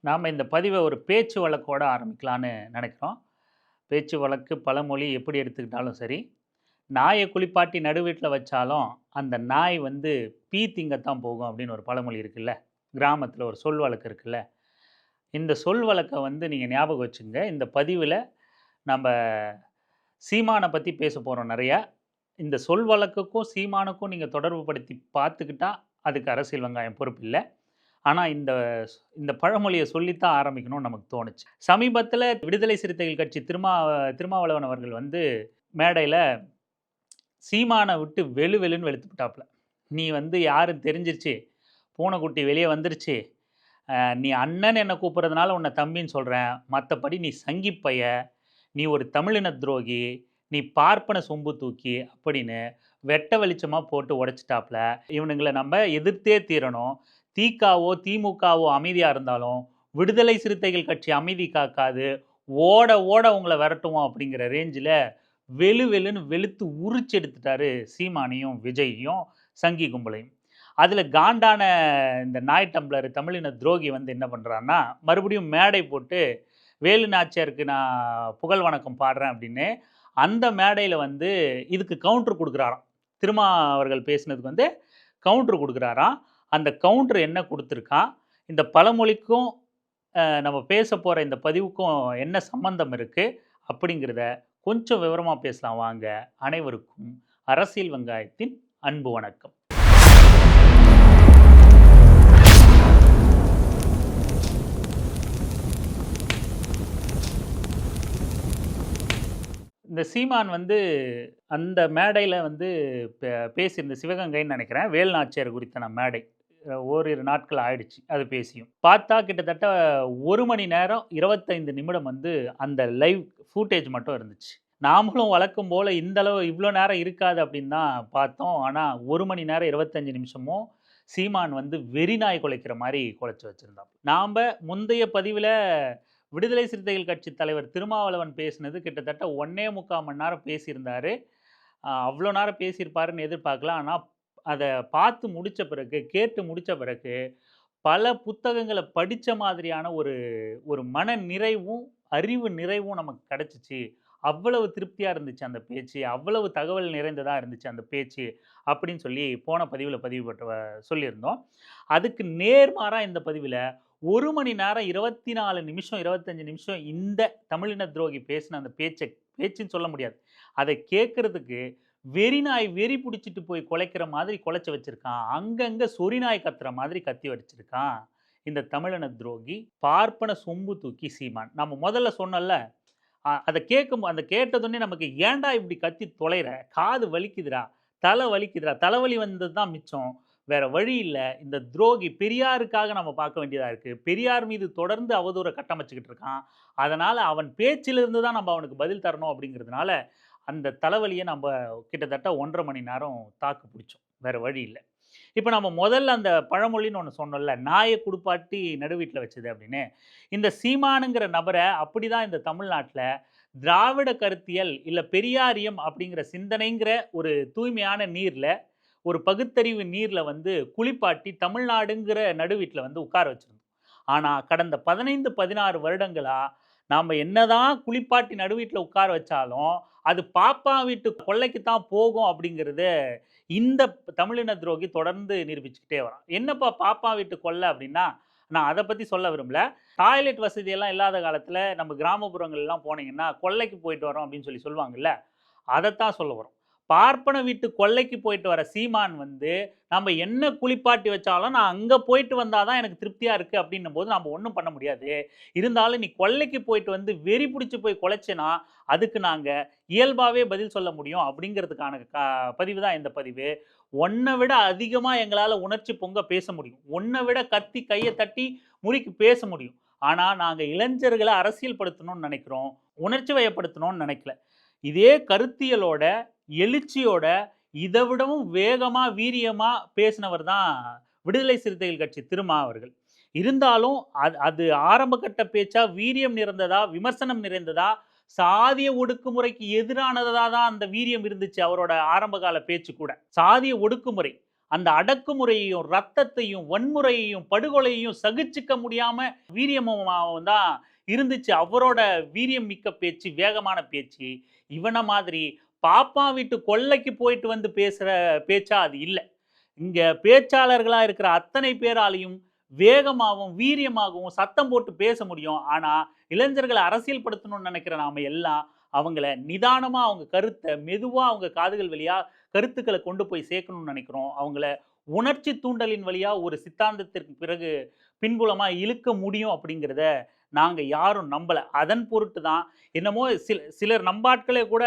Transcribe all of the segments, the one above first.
நாம் இந்த பதிவை ஒரு பேச்சு வழக்கோட ஆரம்பிக்கலான்னு நினைக்கிறோம். பேச்சு வழக்கு, பழமொழி எப்படி எடுத்துக்கிட்டாலும் சரி, நாயை குளிப்பாட்டி நடு வீட்ல வச்சாலும், அந்த நாய் வந்து பீ திங்கத்தான் போகும் அப்படின்னு ஒரு பழமொழி இருக்குல்ல. கிராமத்தில ஒரு சொல் வழக்கு இருக்குல்ல. இந்த சொல் வழக்க வந்து நீங்க ஞாபகம் வச்சுக்கங்க. இந்த பதிவில நம்ப சீமான பத்தி பேசப் போறோம் நெறையா. இந்த சொல் வழக்குக்கும், சீமானுக்கும் நீங்க தொடர்பு படுத்தி பார்த்துக்கிட்டா, அதுக்கு அரசியல் வெங்காயம் பொறுப்பில்ல. ஆனா, இந்த பழமொழிய சொல்லித்தான் ஆரம்பிக்கணும்னு நமக்கு தோணுச்சு. சமீபத்தில விடுதலை சிறுத்தைகள் கட்சி திருமாவளவன் அவர்கள் வந்து மேடையில சீமான விட்டு வெளு வெளுன்னு வெளுத்துப்புட்டாப்ல. "நீ வந்து யாருன்னு தெரிஞ்சிருச்சு. பூனைக்குட்டி வெளிய வந்துருச்சு. நீ அண்ணன்னு என்ன கூப்பிடுறதுனால உன்ன தம்பின்னு சொல்றேன். மத்தபடி நீ சங்கிப் பய. நீ ஒரு தமிழின துரோகி. நீ பார்ப்பன சொம்பு தூக்கி" அப்படின்னு வெட்ட வெளிச்சமா போட்டு உடைச்சுட்டாப்ல. இவனுங்கள நம்ம எதிர்த்தே தீரணும். திகாவோ, திமுகவோ அமைதியா இருந்தாலும், விடுதலை சிறுத்தைகள் கட்சி அமைதி காக்காது. ஓட ஓட உங்கள விரட்டுவோம் அப்படிங்கிற ரேஞ்சில வெளு வெளுன்னு வெளுத்து உரிச்சு எடுத்துட்டாரு சீமானையும், விஜய்யும், சங்கி கும்பலையும். அதில காண்டான இந்த நாய் டம்ளர் தமிழின துரோகி வந்து என்ன பண்றான்னா, மறுபடியும் மேடை போட்டு வேலு நாச்சியாருக்கு நான் புகழ் வணக்கம் பாடுறேன் அப்படின்னு, அந்த மேடையில வந்து இதுக்கு கவுண்டர் குடுக்குறாராம். திருமா அவர்கள் பேசினதுக்கு வந்து கவுண்டர் குடுக்குறாராம். அந்த கவுண்டர் என்ன குடுத்துருக்கான், இந்த பழமொழிக்கும் நம்ம பேசப்போற இந்த பதிவுக்கும் என்ன சம்மந்தம் இருக்கு? அப்படிங்கிறத கொஞ்சம் விவரமா பேசலாம் வாங்க. அனைவருக்கும் அரசியல் வெங்காயத்தின் அன்பு வணக்கம். இந்த சீமான் வந்து அந்த மேடையில வந்து பேசியிருந்த சிவகங்கைன்னு நெனைக்கிறேன். வேலு நாச்சியார் குறித்தான மேடை. ஓரிரு நாட்கள் ஆயிடுச்சு அது பேசியும். பார்த்தா கிட்டத்தட்ட 1 மணி நேரம் 25 நிமிடம் வந்து அந்த லைவ் ஃபூட்டேஜ் மட்டும் இருந்துச்சு. நாமளும் வழக்கம் போல இந்த அளவு இவ்ளோ நேரம் இருக்காது அப்படின்னு தான் பார்த்தோம். ஆனா 1 மணி நேரம் 25 நிமிஷமும் சீமான் வந்து வெறிநாய் குலைக்கிற மாரி குலைச்சு வச்சிருந்தான். நாம்ப முந்தைய பதிவில விடுதலை சிறுத்தைகள் கட்சி தலைவர் திருமாவளவன் பேசினது கிட்டத்தட்ட 1 1/4 மணி நேரம் பேசியிருந்தாரு. அவ்வளோ நேரம் பேசியிருப்பாருன்னு எதிர்பார்க்கல. ஆனா, அத பார்த்து முடிச்ச பிறகு, கேட்டு முடிச்ச பிறகு, பல புத்தகங்கள படிச்ச மாதிரியான ஒரு ஒரு மன நிறைவும், அறிவு நிறைவும் நமக்கு கிடைச்சுச்சு. அவ்வளவு திருப்தியா இருந்துச்சு அந்த பேச்சு. அவ்வளவு தகவல் நிறைந்ததா இருந்துச்சு அந்த பேச்சு. அப்படின்னு சொல்லி போன பதிவில பதிவு போட்டு சொல்லியிருந்தோம். அதுக்கு நேர்மாறா இந்த பதிவில 1 மணி நேரம் 24 நிமிஷம், 25 நிமிஷம் இந்த தமிழின துரோகி பேசின அந்த பேச்சுன்னு சொல்ல முடியாது. அத கேட்கறதுக்கு வெறி நாய் வெறி புடிச்சிட்டு போய் குலைக்கிற மாதிரி குலைச்சு வச்சிருக்கான். அங்கங்க சொறி நாய் கத்துற மாதிரி கத்தி வச்சிருக்கான். இந்த தமிழின துரோகி, பார்ப்பன சொம்பு தூக்கி சீமான். நம்ம முதல்ல சொன்னோம்ல, அத கேட்டதுமே நமக்கு ஏன்டா இப்படி கத்தி தொலைற? காது வலிக்குதுடா, தலை வலிக்குதுடா. தலைவலி வந்தது தான் மிச்சம். வேற வழி இல்ல. இந்த துரோகி பெரியாருக்காக நம்ம பார்க்க வேண்டியதா இருக்கு. பெரியார் மீது தொடர்ந்து அவதூற கட்டமைச்சுக்கிட்டு இருக்கான். அதனால அவன் பேச்சிலிருந்து தான் நம்ம அவனுக்கு பதில் தரணும் அப்படிங்கிறதுனால, அந்த தலைவலிய நம்ப கிட்டத்தட்ட 1 1/2 மணி நேரம் தாக்கு பிடிச்சோம். வேற வழி இல்ல. இப்ப நம்ம முதல்ல அந்த பழமொழின்னு ஒண்ணு சொன்னோம்ல, நாய குடுப்பாட்டி நடு வீட்ல வச்சது அப்படின்னு. இந்த சீமானுங்கிற நபர அப்படிதான் இந்த தமிழ்நாட்ல திராவிட கருத்தியல், இல்ல பெரியாரியம் அப்படிங்கிற சிந்தனைங்கிற ஒரு தூய்மையான நீர்ல, ஒரு பகுத்தறிவு நீர்ல வந்து குளிப்பாட்டி தமிழ்நாடுங்கிற நடு வீட்ல வந்து உட்கார வச்சிருந்தோம். ஆனா கடந்த 15, 16 வருடங்களா நாம என்னதான் குளிப்பாட்டி நடு வீட்ல உட்கார வச்சாலும், அது பாப்பா வீட்டு கொல்லைக்கு தான் போகும் அப்படிங்கிறத இந்த தமிழின துரோகி தொடர்ந்து நிரூபிச்சுக்கிட்டே வரான். என்னப்பா பாப்பா வீட்டு கொல்லை அப்படின்னா, நான் அத பத்தி சொல்ல விரும்பல. டாய்லெட் வசதியெல்லாம் இல்லாத காலத்துல நம்ம கிராமப்புறங்கள்லாம் போனீங்கன்னா, கொல்லைக்கு போயிட்டு வரோம் அப்படின்னு சொல்லுவாங்கல்ல. அதத்தான் சொல்ல வரோம். பார்ப்பன வீட்டு கொல்லைக்கு போயிட்டு வர சீமான் வந்து, நம்ம என்ன குளிப்பாட்டி வச்சாலும், நான் அங்க போயிட்டு வந்தா தான் எனக்கு திருப்தியா இருக்கு அப்படின்னும்போது, நாம ஒண்ணும் பண்ண முடியாது. இருந்தாலும் நீ கொல்லைக்கு போயிட்டு வந்து வெறி புடிச்சு போய் கொலைச்சேன்னா, அதுக்கு நாங்க இயல்பாவே பதில் சொல்ல முடியும் அப்படிங்கிறதுக்கான பதிவு தான் இந்த பதிவு. உன்ன விட அதிகமா எங்களால உணர்ச்சி பொங்க பேச முடியும். உன்ன விட கத்தி கைய தட்டி முறுக்கி பேச முடியும். ஆனா, நாங்க இளைஞர்கள அரசியல் படுத்தணும்னு நெனைக்கிறோம். உணர்ச்சி வயப்படுத்தணும்னு நெனைக்கல. இதே கருத்தியலோட, எழுச்சியோட, இத விடவும் வேகமா, வீரியமா பேசினவர் தான் விடுதலை சிறுத்தைகள் கட்சி திருமா அவர்கள். இருந்தாலும் அது ஆரம்ப கட்ட பேச்சா வீரியம் நிறைந்ததா, விமர்சனம் நிறைந்ததா, சாதிய ஒடுக்குமுறைக்கு எதிரானதா தான் அந்த வீரியம் இருந்துச்சு அவரோட ஆரம்ப கால பேச்சு கூட. சாதிய ஒடுக்குமுறை. அந்த அடக்குமுறையையும் ரத்தத்தையும் வன்முறையையும் படுகொலையையும் சகிச்சுக்க முடியாம வீரியமும் தான் இருந்துச்சு அவரோட. வீரியம் மிக்க பேச்சு, வேகமான பேச்சு. இவன மாதிரி பாப்பா வீட்டு கொல்லைக்கு போயிட்டு வந்து பேசுற பேச்சா அது இல்ல. இங்க பேச்சாளர்களா இருக்கிற அத்தனை பேராலையும் வேகமாகவும் வீரியமாகவும் சத்தம் போட்டு பேச முடியும். ஆனா இளைஞர்களை அரசியல் படுத்தணும்னு நினைக்கிற நாம எல்லாம் அவங்கள நிதானமா அவங்க கருத்தை மெதுவா அவங்க காதுகள் வழியா கருத்துக்களை கொண்டு போய் சேர்க்கணும்னு நினைக்கிறோம். அவங்கள உணர்ச்சி தூண்டலின் வழியா ஒரு சித்தாந்தத்திற்கு பிறகு பின்புலமா இழுக்க முடியும் அப்படிங்கிறத நாங்க யாரும் நம்பல. அதன் பொருட்டு தான் என்னமோ சிலர் நம்பாட்களே கூட,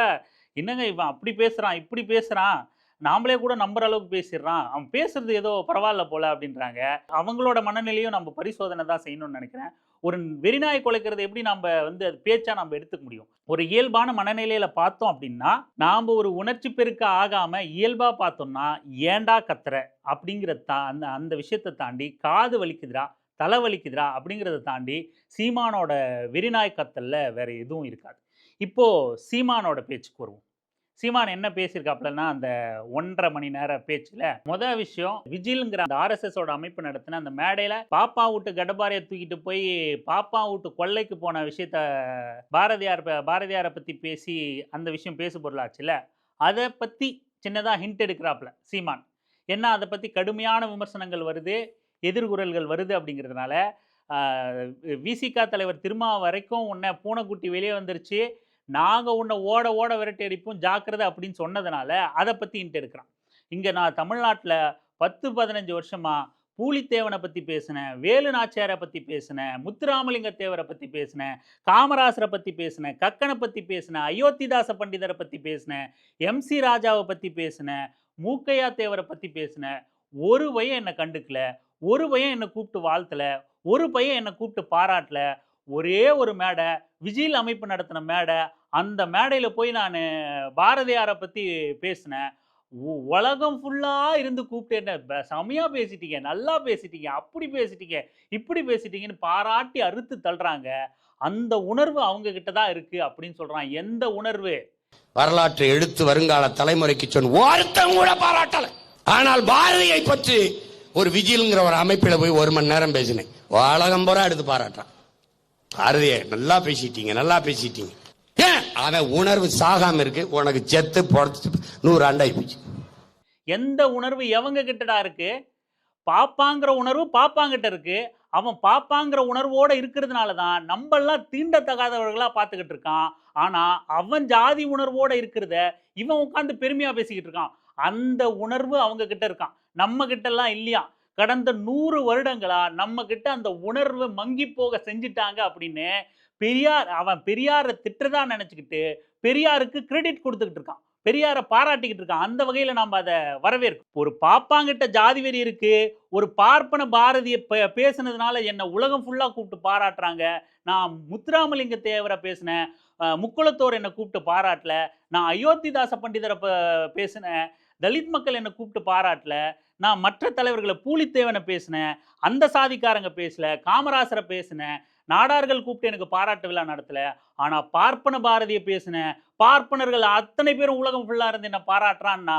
என்னங்க இவன் அப்படி பேசுறான், இப்படி பேசுறான், நாமளே கூட நம்புற அளவுக்கு பேசிடுறான், அவன் பேசுறது ஏதோ பரவாயில்ல போல அப்படின்றாங்க. அவங்களோட மனநிலையும் நம்ம பரிசோதனை தான் செய்யணும்னு நினைக்கிறேன். ஒரு வெறிநாயை குலைக்கிறது எப்படி நம்ம வந்து அது பேச்சா நம்ம எடுத்துக்க முடியும்? ஒரு இயல்பான மனநிலையில பார்த்தோம் அப்படின்னா, நாம ஒரு உணர்ச்சி பெருக்க ஆகாம இயல்பா பார்த்தோம்னா, ஏன்டா கத்துற அப்படிங்கிற அந்த அந்த விஷயத்தை தாண்டி காது வலிக்குதுடா, தலை வலிக்குதுடா அப்படிங்கிறத தாண்டி சீமானோட வெறிநாய் கத்தல்ல வேற எதுவும் இருக்காது. இப்போ சீமானோட பேச்சுக்கு வருவோம். சீமான் என்ன பேசியிருக்காப்லன்னா, அந்த 1.5 மணி நேர பேச்சுல விஷயம் விஜில்ங்கிற அந்த ஆர்எஸ்எஸோட அமைப்பு நடத்தின அந்த மேடையில பாப்பா வீட்டு கடபாரையை தூக்கிட்டு போய் பாப்பா வீட்டு கொள்ளைக்கு போன விஷயத்த பாரதியாரை பத்தி பேசி அந்த விஷயம் பேசு பொருளாச்சுல, அதை பத்தி சின்னதா ஹிண்ட் எடுக்கிறாப்ல சீமான். ஏன்னா அதை பத்தி கடுமையான விமர்சனங்கள் வருது, எதிர்குரல்கள் வருது அப்படிங்கிறதுனால விசிக தலைவர் திருமா வரைக்கும் உன்னை பூனைக்குட்டி வெளியே வந்துருச்சு, நாங்கள் உன்னை ஓட ஓட விரட்டி அடிப்போம் ஜாக்கிரதை அப்படின்னு சொன்னதுனால அதை பற்றி இன்ட்டு எடுக்கிறான். இங்கே நான் தமிழ்நாட்டில் 10-15 வருஷமாக பூலித்தேவனை பற்றி பேசினேன், வேலு நாச்சியாரை பற்றி பேசினேன், முத்துராமலிங்க தேவரை பற்றி பேசினேன், காமராசரை பற்றி பேசினேன், கக்கனை பற்றி பேசினேன், அயோத்திதாச பண்டிதரை பற்றி பேசினேன், MC ராஜாவை பற்றி பேசினேன், மூக்கையா தேவரை பற்றி பேசினேன். ஒரு பையன் என்னை கண்டுக்கல, ஒரு பையன் என்னை கூப்பிட்டு வாழ்த்தல, ஒரு பையன் என்னை கூப்பிட்டு பாராட்டல. ஒரே ஒரு மேடை, விஜில் அமைப்பு நடத்தின மேடை, அந்த மேடையில் போய் நான் பாரதியாரை பற்றி பேசினேன். உலகம் ஃபுல்லாக இருந்து கூப்பிட்டு என்ன செமையாக பேசிட்டீங்க, நல்லா பேசிட்டீங்க, அப்படி பேசிட்டீங்க, இப்படி பேசிட்டீங்கன்னு பாராட்டி அறுத்து தள்ளுறாங்க. அந்த உணர்வு அவங்க கிட்ட தான் இருக்கு அப்படின்னு சொல்றான். எந்த உணர்வு? வரலாற்றை எடுத்து வருங்கால தலைமுறைக்கு சொன்ன ஒருத்தன் கூட பாராட்டல. ஆனால் பாரதியை பற்றி ஒரு விஜில்ங்கிற ஒரு அமைப்பில் போய் 1 மணி நேரம் பேசினேன். உலகம் பூரா எடுத்து பாராட்டான். பாரதியை நல்லா பேசிட்டீங்க, நல்லா பேசிட்டீங்க. ஏன் அவன் உணர்வு சாகாம இருக்கு, உனக்கு செத்து பொறுத்து 100 ஆண்டாய் போச்சு. எந்த உணர்வு எவங்க கிட்டடா இருக்கு? பாப்பாங்கிற உணர்வு பாப்பாங்கிட்ட இருக்கு. அவன் பாப்பாங்கிற உணர்வோட இருக்கிறதுனால தான் நம்மெல்லாம் தீண்டத்தகாதவர்களா பார்த்துக்கிட்டு இருக்கான். ஆனா அவன் ஜாதி உணர்வோட இருக்கிறத இவன் உட்காந்து பெருமையா பேசிக்கிட்டு இருக்கான். அந்த உணர்வு அவங்க கிட்ட இருக்கான், நம்ம கிட்ட எல்லாம் இல்லையா. கடந்த 100 வருடங்களா நம்ம கிட்ட அந்த உணர்வு மங்கி போக செஞ்சிட்டாங்க அப்படின்னு அவன் பெரியாரை திட்டுறதா நினைச்சுக்கிட்டு பெரியாருக்கு கிரெடிட் கொடுத்துக்கிட்டு இருக்கான், பெரியாரை பாராட்டிக்கிட்டு இருக்கான். அந்த வகையில நம்ம அதை வரவேற்கும். ஒரு பாப்பாங்கிட்ட ஜாதி வெறி இருக்கு, ஒரு பார்ப்பன பாரதியை பேசுனதுனால என்ன உலகம் ஃபுல்லா கூப்பிட்டு பாராட்டுறாங்க. நான் முத்துராமலிங்க தேவரை பேசினேன், முக்குளத்தோர் என்னை கூப்பிட்டு பாராட்டல, நான் அயோத்திதாச பண்டிதரை பேசினேன், தலித் மக்கள் என்னை கூப்பிட்டு பாராட்டல, நான் மற்ற தலைவர்களை பூலித்தேவனை பேசினேன், அந்த சாதிக்காரங்க பேசல, காமராசரை பேசினேன், நாடார்கள் கூப்பிட்டு எனக்கு பாராட்டு விழா நடத்தல. ஆனா பார்ப்பன பாரதியை பேசினேன், பார்ப்பனர்கள் அத்தனை பேரும் உலகம் ஃபுல்லா இருந்து என்ன பாராட்டுறான்னா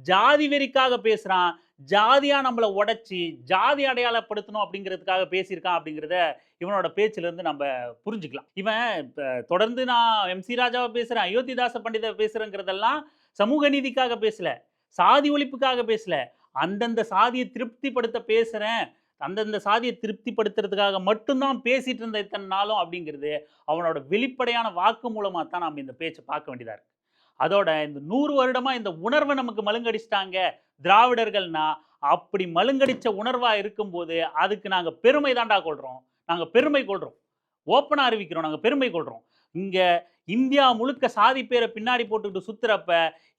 ஜாதி வெறிக்காக பேசுறான். ஜாதியா நம்மளை உடைச்சி ஜாதி அடையாளப்படுத்தணும் அப்படிங்கிறதுக்காக பேசியிருக்கான் அப்படிங்கிறத இவனோட பேச்சுல இருந்து நம்ம புரிஞ்சுக்கலாம். இவன் தொடர்ந்து நான் MC ராஜாவை பேசுறேன், அயோத்திதாச பண்டித பேசுறேங்கிறதெல்லாம் சமூக நீதிக்காக பேசல, சாதி ஒழிப்புக்காக பேசல, அந்தந்த சாதியை திருப்திப்படுத்த பேசுறேன், அந்தந்த சாதியை திருப்திப்படுத்துறதுக்காக மட்டும்தான் பேசிட்டு இருந்த இத்தனை நாளும் அப்படிங்கிறது அவனோட வெளிப்படையான வாக்கு மூலமா தான் நம்ம இந்த பேச்சை பார்க்க வேண்டியதா இருக்கு. அதோட இந்த 100 வருடமா இந்த உணர்வை நமக்கு மழுங்கடிச்சிட்டாங்க திராவிடர்கள்னா, அப்படி மழுங்கடிச்ச உணர்வா இருக்கும்போது அதுக்கு நாங்க பெருமை தாண்டா கொள்றோம், நாங்க பெருமை கொள்றோம், ஓப்பனா அறிவிக்கிறோம், நாங்க பெருமை கொள்றோம். இங்க இந்தியா முழுக்க சாதி பேரை பின்னாடி போட்டுக்கிட்டு சுத்துறப்ப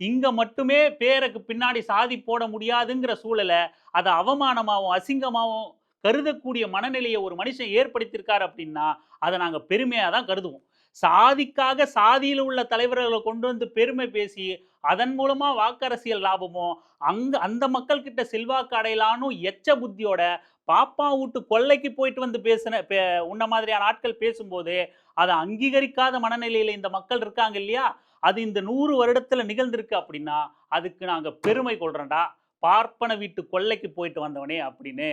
இங்க மட்டுமே பேருக்கு பின்னாடி சாதி போட முடியாதுங்கிற சூழலை அதை அவமானமாகவும் அசிங்கமாகவும் கருதக்கூடிய மனநிலையை ஒரு மனுஷன் ஏற்படுத்தியிருக்காரு அப்படின்னா அதை நாங்க பெருமையா தான் கருதுவோம். சாதிக்காக சாதியில் உள்ள தலைவர்களை கொண்டு வந்து பெருமை பேசி அதன் மூலமா வாக்கரசியல் லாபமோ அந்த மக்கள் கிட்ட செல்வாக்கு அடையலான்னு எச்ச புத்தியோட பாப்பா வீட்டு கொள்ளைக்கு போயிட்டு வந்து உன்ன மாதிரியான ஆட்கள் பேசும்போது அதை அங்கீகரிக்காத மனநிலையில இந்த மக்கள் இருக்காங்க இல்லையா, அது இந்த 100 வருடத்துல நிகழ்ந்திருக்கு அப்படின்னா அதுக்கு நாங்க பெருமை கொள்றோம்டா. பார்ப்பன வீட்டு கொள்ளைக்கு போயிட்டு வந்தவனே அப்படின்னு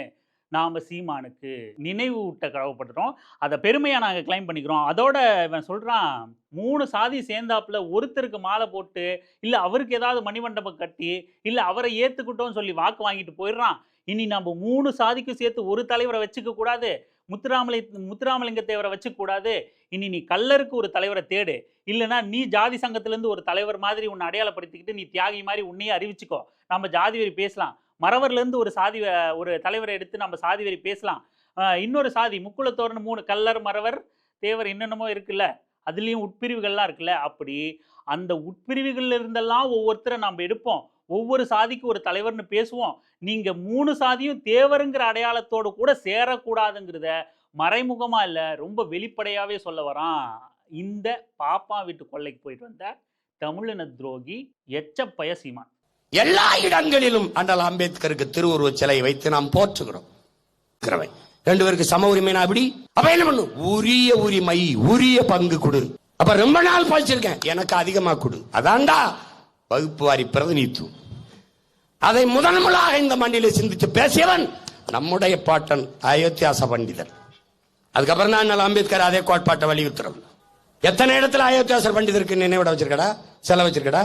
நாம சீமானுக்கு நினைவு ஊட்ட கடவுப்பட்டுறோம். அதை பெருமையா நாங்க கிளைம் பண்ணிக்கிறோம். அதோட இவன் சொல்றான் 3 சாதி சேர்ந்தாப்புல ஒருத்தருக்கு மாலை போட்டு, இல்ல அவருக்கு ஏதாவது மணிமண்டபம் கட்டி, இல்ல அவரை ஏத்துக்கிட்டோம்னு சொல்லி வாக்கு வாங்கிட்டு போயிடுறான். இனி நம்ம 3 சாதிக்கும் சேர்த்து ஒரு தலைவரை வச்சுக்க கூடாது. முத்துராமலிங்க தேவரை வச்சுக்க கூடாது. இனி நீ கள்ளருக்கு ஒரு தலைவரை தேடு. இல்லைன்னா நீ ஜாதி சங்கத்திலேருந்து ஒரு தலைவர் மாதிரி உன்னை அடையாளப்படுத்திக்கிட்டு நீ தியாகி மாதிரி உன்னையே அறிவிச்சுக்கோ. நம்ம ஜாதி வரி பேசலாம். மறவர்லேருந்து ஒரு தலைவரை எடுத்து நம்ம சாதி வரி பேசலாம். இன்னொரு சாதி முக்குளத்தோர்னு 3 கள்ளர், மறவர், தேவர் என்னென்னமோ இருக்குல்ல. அதுலேயும் உட்பிரிவுகள்லாம் இருக்குல்ல. அப்படி அந்த உட்பிரிவுகள்ல இருந்தெல்லாம் ஒவ்வொருத்தரை நம்ம எடுப்போம். ஒவ்வொரு சாதிக்கு ஒரு தலைவர்னு பேசுவோம். நீங்க 3 சாதியும் தேவருங்கிற அடையாளத்தோடு கூட சேரக்கூடாதுங்கிறத மறைமுகமா இல்ல, ரொம்ப வெளிப்படையாவே சொல்ல வரான். இந்த பாப்பா வீட்டு கொள்ளைக்கு போயிட்டு வந்த தமிழின துரோகி எச்சப்பய சீமான். எல்லா இடங்களிலும் அண்ணல் அம்பேத்கருக்கு திருவுருவ சிலை வைத்து நாம் போற்றுகிறோம். 2 பேருக்கு சம உரிமை அப்படி அப்ப என்ன பண்ணும்? உரிய உரிமை, உரிய பங்கு கொடு. அப்ப ரொம்ப நாள் படிச்சிருக்கேன், எனக்கு அதிகமா கொடு. அதான்டா வகுப்பு வாரி பிரதிநிதித்துவம். அதை முதன்முதலாக இந்த மண்டியில சிந்திச்சு பேசியவன் நம்முடைய பாட்டன் அயோத்தியாச பண்டிதர். அதுக்கப்புறம் தான் அண்ணல் அம்பேத்கர் அதே கோட்பாட்டை வலியுறுத்துறோம். எத்தனை இடத்துல அயோத்தியாசர் பண்டிதருக்கு நினைவிட வச்சிருக்கடா, செலவு வச்சிருக்கடா?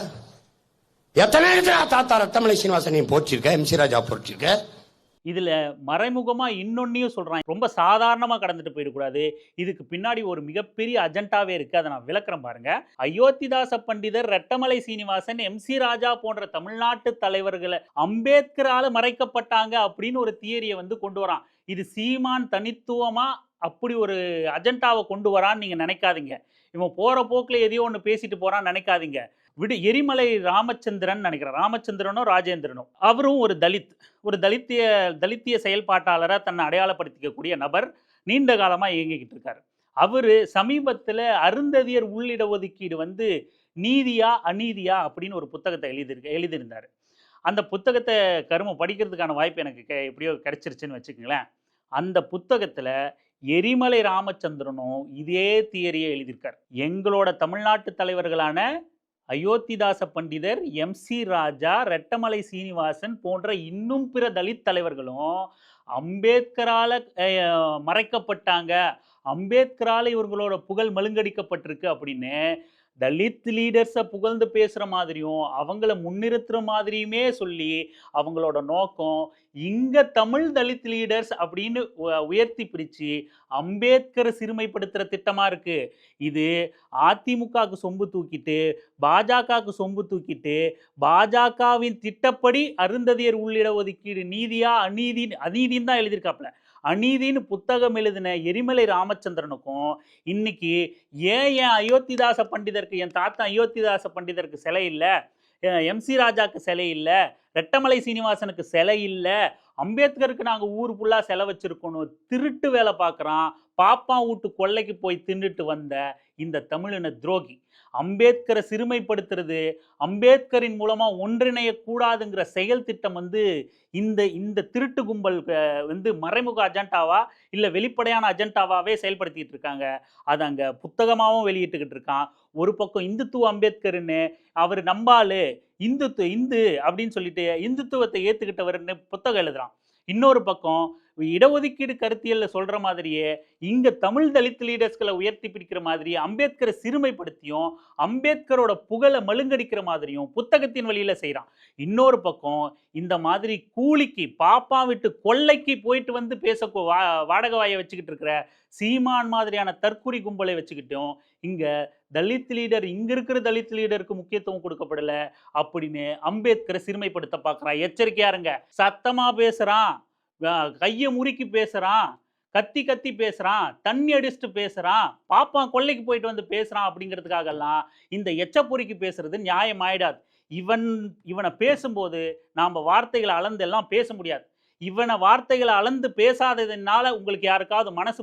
எத்தனை இடத்துல தாத்தா ரத்தமலை சீனிவாசனையும் போற்றிருக்க, எம் சி ராஜா போற்றிருக்க. இதுல மறைமுகமா இன்னொன்னையும் சொல்றான். ரொம்ப சாதாரணமா கடந்துட்டு போயிடக்கூடாது. இதுக்கு பின்னாடி ஒரு மிகப்பெரிய அஜெண்டாவே இருக்கு. அதை நான் விளக்குறேன் பாருங்க. அயோத்திதாச பண்டிதர், ரெட்டமலை சீனிவாசன், எம் சி ராஜா போன்ற தமிழ்நாட்டு தலைவர்களை அம்பேத்கரால மறைக்கப்பட்டாங்க அப்படின்னு ஒரு தியரியை கொண்டு வரான். இது சீமான் தனித்துவமா அப்படி ஒரு அஜெண்டாவை கொண்டு வரான்னு நீங்க நினைக்காதீங்க. இவன் போற போக்குல எதையோ ஒன்று பேசிட்டு போறான்னு நினைக்காதீங்க. எரிமலை ராமச்சந்திரன் நினைக்கிறேன், ராமச்சந்திரனோ ராஜேந்திரனோ, அவரும் ஒரு தலித்திய செயல்பாட்டாளராக தன்னை அடையாளப்படுத்திக்கக்கூடிய நபர். நீண்ட காலமாக இயங்கிக்கிட்டு இருக்காரு. அவர் சமீபத்தில் அருந்ததியர் உள்ளிட ஒதுக்கீடு நீதியா அநீதியா அப்படின்னு ஒரு புத்தகத்தை எழுதியிருந்தார். அந்த புத்தகத்தை படிக்கிறதுக்கான வாய்ப்பு எனக்கு எப்படியோ கிடைச்சிருச்சுன்னு வச்சுக்கோங்களேன். அந்த புத்தகத்தில் எரிமலை ராமச்சந்திரனும் இதே தியரியை எழுதியிருக்கார். எங்களோட தமிழ்நாட்டு தலைவர்களான அயோத்திதாச பண்டிதர், எம் சி ராஜா, ரெட்டமலை சீனிவாசன் போன்ற இன்னும் பிற தலித் தலைவர்களும் அம்பேத்கரால மறைக்கப்பட்டாங்க, அம்பேத்கரால இவர்களோட புகழ் மழுங்கடிக்கப்பட்டிருக்கு அப்படின்னு தலித் லீடர்ஸை புகழ்ந்து பேசுகிற மாதிரியும் அவங்கள முன்னிறுத்துற மாதிரியுமே சொல்லி அவங்களோட நோக்கம் இங்கே தமிழ் தலித் லீடர்ஸ் அப்படின்னு உயர்த்தி பிடிச்சு அம்பேத்கரை சிறுமைப்படுத்துகிற திட்டமாக இருக்குது. இது அதிமுகவுக்கு சொம்பு தூக்கிட்டு, பாஜகவுக்கு சொம்பு தூக்கிட்டு, பாஜகவின் திட்டப்படி அருந்ததியர் உள்ளிட ஒதுக்கீடு நீதியா அநீதின்னு தான் எழுதியிருக்காப்புல. அநீதின்னு புத்தகம் எழுதின எரிமலை ராமச்சந்திரனுக்கும் இன்னைக்கு ஏன் அயோத்திதாச பண்டிதருக்கு, என் தாத்தா அயோத்திதாச பண்டிதருக்கு சிலை இல்லை, எம் சி ராஜாக்கு சிலை இல்லை, ரெட்டமலை சீனிவாசனுக்கு சிலை இல்லை, அம்பேத்கருக்கு நாங்கள் ஊர் ஃபுல்லாக சிலை வச்சிருக்கணும், திருட்டு வேலை பார்க்குறான், பாப்பா வீட்டு கொள்ளைக்கு போய் தின்னுட்டு வந்த இந்த தமிழின துரோகி அம்பேத்கரை சிறுமைப்படுத்துறது, அம்பேத்கரின் மூலமாக ஒன்றிணையக்கூடாதுங்கிற செயல் திட்டம் இந்த திருட்டு கும்பல் மறைமுக அஜெண்டாவா இல்லை வெளிப்படையான அஜெண்டாவாவே செயல்படுத்திட்டு இருக்காங்க. அது அங்கே புத்தகமாகவும் வெளியிட்டுக்கிட்டு இருக்கான். ஒரு பக்கம் இந்துத்துவ அம்பேத்கர்னு அவர் நம்பாலு இந்து அப்படின்னு சொல்லிட்டு இந்துத்துவத்தை ஏற்றுக்கிட்டவர்னு புத்தகம் எழுதுறான். இன்னொரு பக்கம் இடஒதுக்கீடு கருத்தியல்ல சொல்ற மாதிரியே இங்க தமிழ் தலித் லீடர்ஸ்களை உயர்த்தி பிடிக்கிற மாதிரி அம்பேத்கரை சிறுமைப்படுத்தியும் அம்பேத்கரோட புகழை மழுங்கடிக்கிற மாதிரியும் புத்தகத்தின் வழியில செய்யறான். இன்னொரு பக்கம் இந்த மாதிரி கூலிக்கு பாப்பா விட்டு கொள்ளைக்கு போயிட்டு பேச வாடகை வாயை வச்சுக்கிட்டு இருக்கிற சீமான் மாதிரியான தற்குறி கும்பலை வச்சுக்கிட்டும் இங்க தலித் லீடர், இங்க இருக்கிற தலித் லீடருக்கு முக்கியத்துவம் கொடுக்கப்படல அப்படின்னு அம்பேத்கரை சிறுமைப்படுத்த பார்க்கறான். எச்சரிக்கையா இருங்க. சத்தமா பேசுறான், கையை முறுக்கி பேசுறான், கத்தி பேசுறான், தண்ணி அடிச்சுட்டு பேசுறான், பாப்பா கொள்ளைக்கு போயிட்டு பேசுறான் அப்படிங்கிறதுக்காகலாம் இந்த எச்சப்பொறிக்கு பேசுறது நியாயம் ஆயிடாது. இவனை பேசும்போது நாம வார்த்தைகளை அளந்து எல்லாம் பேச முடியாது. இவனை வார்த்தைகளை அளந்து பேசாததுனால உங்களுக்கு யாருக்காவது மனசு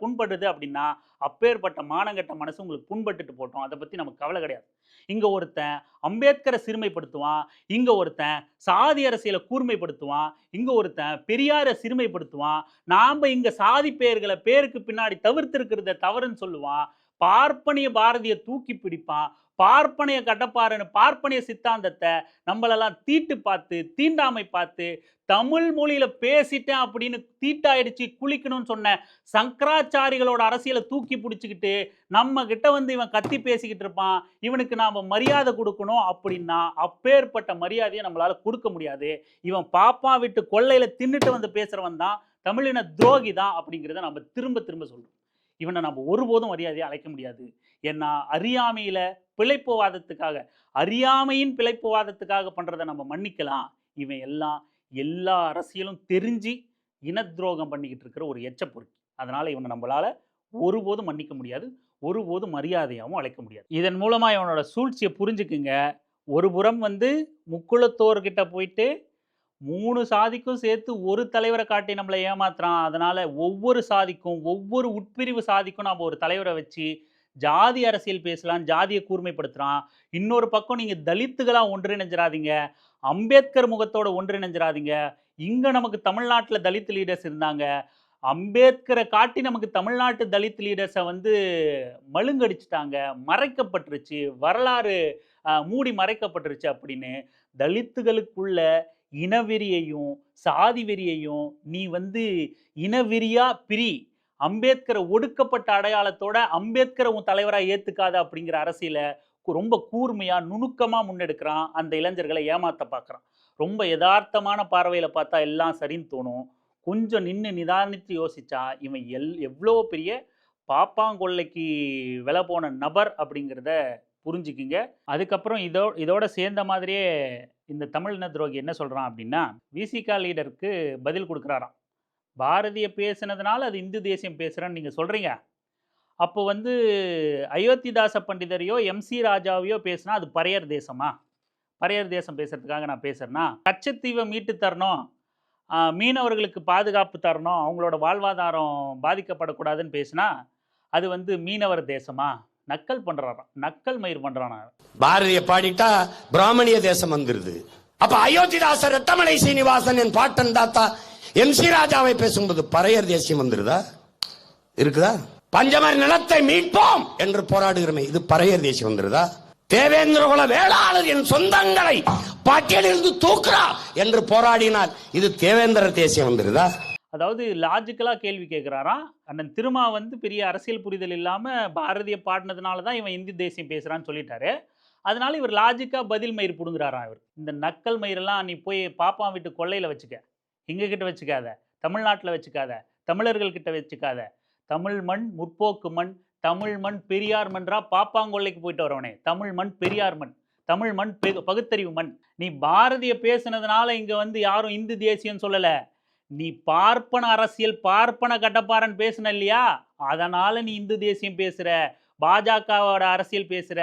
புண்படுது அப்படின்னா அப்பேற்பட்ட மானங்கட்ட மனசு உங்களுக்கு புண்பட்டுட்டு போட்டோம். அதை பற்றி நமக்கு கவலை கிடையாது. இங்கே ஒருத்தன் அம்பேத்கரை சிறுமைப்படுத்துவான், இங்கே ஒருத்தன் சாதி அரசியலை கூர்மைப்படுத்துவான், இங்கே ஒருத்தன் பெரியாரை சிறுமைப்படுத்துவான், நாம் இங்கே சாதி பேருக்கு பின்னாடி தவிர்த்திருக்கிறத தவறுன்னு சொல்லுவான். பார்ப்பனிய பாரதியை தூக்கி பிடிப்பான், பார்ப்பனைய கட்டப்பாருன்னு பார்ப்பனிய சித்தாந்தத்தை நம்மளெல்லாம் தீட்டு பார்த்து, தீண்டாமை பார்த்து, தமிழ் மொழியில பேசிட்டேன் அப்படின்னு தீட்டாயிடுச்சு குளிக்கணும்னு சொன்ன சங்கராச்சாரிகளோட அரசியலை தூக்கி பிடிச்சிக்கிட்டு நம்ம கிட்ட வந்து இவன் கத்தி பேசிக்கிட்டு இருப்பான், இவனுக்கு நாம மரியாதை கொடுக்கணும் அப்படின்னா அப்பேற்பட்ட மரியாதையை நம்மளால கொடுக்க முடியாது. இவன் பாப்பா விட்டு கொள்ளையில தின்னுட்டு வந்து பேசுறவன் தான் தமிழின துரோகி தான் அப்படிங்கிறத நம்ம திரும்ப திரும்ப சொல்றோம். இவனை நம்ம ஒருபோதும் மரியாதையை அழைக்க முடியாது. ஏன்னா அறியாமையில பிழைப்புவாதத்துக்காக, அறியாமையின் பிழைப்புவாதத்துக்காக பண்றதை நம்ம மன்னிக்கலாம். இவன் எல்லாம் எல்லா அரசியலும் தெரிஞ்சு இன துரோகம் பண்ணிக்கிட்டு இருக்கிற ஒரு எச்சப்பொருள். அதனால இவனை நம்மளால ஒருபோதும் மன்னிக்க முடியாது, ஒருபோதும் மரியாதையாகவும் அழைக்க முடியாது. இதன் மூலமா இவனோட சூழ்ச்சியை புரிஞ்சுக்குங்க. ஒரு புறம் வந்து முக்குளத்தோர்கிட்ட போயிட்டு 3 சாதிக்கும் சேர்த்து ஒரு தலைவரை காட்டி நம்மளை ஏமாத்துறான். அதனால ஒவ்வொரு சாதிக்கும், ஒவ்வொரு உட்பிரிவு சாதிக்கும் நாம ஒரு தலைவரை வச்சு ஜாதி அரசியல் பேசலாம், ஜாதியை கூர்மைப்படுத்துறான். இன்னொரு பக்கம் நீங்க தலித்துகளா ஒன்றிணைஞ்சிராதீங்க, அம்பேத்கர் முகத்தோட ஒன்றிணைஞ்சிராதீங்க. இங்க நமக்கு தமிழ்நாட்டில் தலித் லீடர்ஸ் இருந்தாங்க, அம்பேத்கரை காட்டி நமக்கு தமிழ்நாட்டு தலித் லீடர்ஸை வந்து மழுங்கடிச்சிட்டாங்க, மறைக்கப்பட்டுருச்சு, வரலாறு மூடி மறைக்கப்பட்டுருச்சு அப்படின்னு தலித்துகளுக்குள்ள இனவெறியையும் சாதி வெறியையும் நீ வந்து இனவெறியா பிரி, அம்பேத்கரை ஒடுக்கப்பட்ட அடையாளத்தோட அம்பேத்கரை உன் தலைவராக ஏத்துக்காத அப்படிங்கிற அரசியலை ரொம்ப கூர்மையா நுணுக்கமா முன்னெடுக்கிறான். அந்த இளைஞர்களை ஏமாத்த பார்க்குறான். ரொம்ப யதார்த்தமான பார்வையில பார்த்தா எல்லாம் சரின்னு தோணும். கொஞ்சம் நின்று நிதானித்து யோசிச்சா இவன் எவ்வளோ பெரிய பாப்பாங்கொள்ளைக்கு விலை போன நபர் அப்படிங்கிறத புரிஞ்சுக்குங்க. அதுக்கப்புறம் இதோட சேர்ந்த மாதிரியே இந்த தமிழின துரோகி என்ன சொல்றான் அப்படின்னா, விசிகா லீடருக்கு பதில் கொடுக்குறாராம். பாரதிய பேசுனதுனால அது இந்து தேசியம் பேசுறேன்னு நீங்க சொல்றீங்க, அப்போ வந்து அயோத்திதாச பண்டிதரையோ எம்சி ராஜாவையோ பேசினா அது பறையர் தேசமா? பறையர் தேசம் பேசுறதுக்காக நான் பேசுறேன்னா, கச்சத்தீவை மீட்டு தரணும், மீனவர்களுக்கு பாதுகாப்பு தரணும், அவங்களோட வாழ்வாதாரம் பாதிக்கப்படக்கூடாதுன்னு பேசினா அது வந்து மீனவர் தேசமா? நக்கல் பண்றாராம், நக்கல் மயிர் பண்றானா. பாரதிய பாடிட்டா பிராமணிய தேசம் வந்துருது. அப்ப அயோத்திதாசர் ரத்தமலை சீனிவாசன் என் பாட்டன் தாத்தா எம்சி ராஜாவை பேசும்போது பறையர் தேசியம் வந்துருதா? இருக்குதா? பஞ்சமர் நிலத்தை மீட்போம் என்று போராடுகிறோமே, இது பறையர் தேசியம் வந்துருதா? தேவேந்திரகுல வேளாளர் என் சொந்தங்களை பட்டியலிருந்து தூக்குறா என்று போராடினால் இது தேவேந்திர தேசியம் வந்துருதா? அதாவது லாஜிக்கலா கேள்வி கேட்கிறாராம். அண்ணன் திருமா வந்து பெரிய அரசியல் புரிதல் இல்லாம பாரதிய பாடினதுனால தான் இவன் இந்தி தேசியம் பேசுறான்னு சொல்லிட்டாரு. அதனால இவர் லாஜிக்கா பதில் மயிர் புடுங்குறாராம். இவர் இந்த நக்கல் மயிரெல்லாம் நீ போய் பாப்பா வீட்டு கொள்ளையில வச்சுக்க, எங்க கிட்ட வச்சுக்காத, தமிழ்நாட்டில் வச்சுக்காத, தமிழர்கள் கிட்ட வச்சுக்காத. தமிழ் மண் முற்போக்கு மண், தமிழ் மண் பெரியார் மன்றா பாப்பாங்கொள்ளைக்கு போயிட்டு வரவனே, தமிழ் மண் பெரியார் மண், தமிழ் மண் பகுத்தறிவு மண். நீ பாரதிய பேசுனதுனால இங்க வந்து யாரும் இந்து தேசியம் சொல்லல, நீ பார்ப்பன அரசியல் பார்ப்பன கட்டப்பாரன் பேசுன இல்லையா, அதனால நீ இந்து தேசியம் பேசுற, பாஜகவோட அரசியல் பேசுற,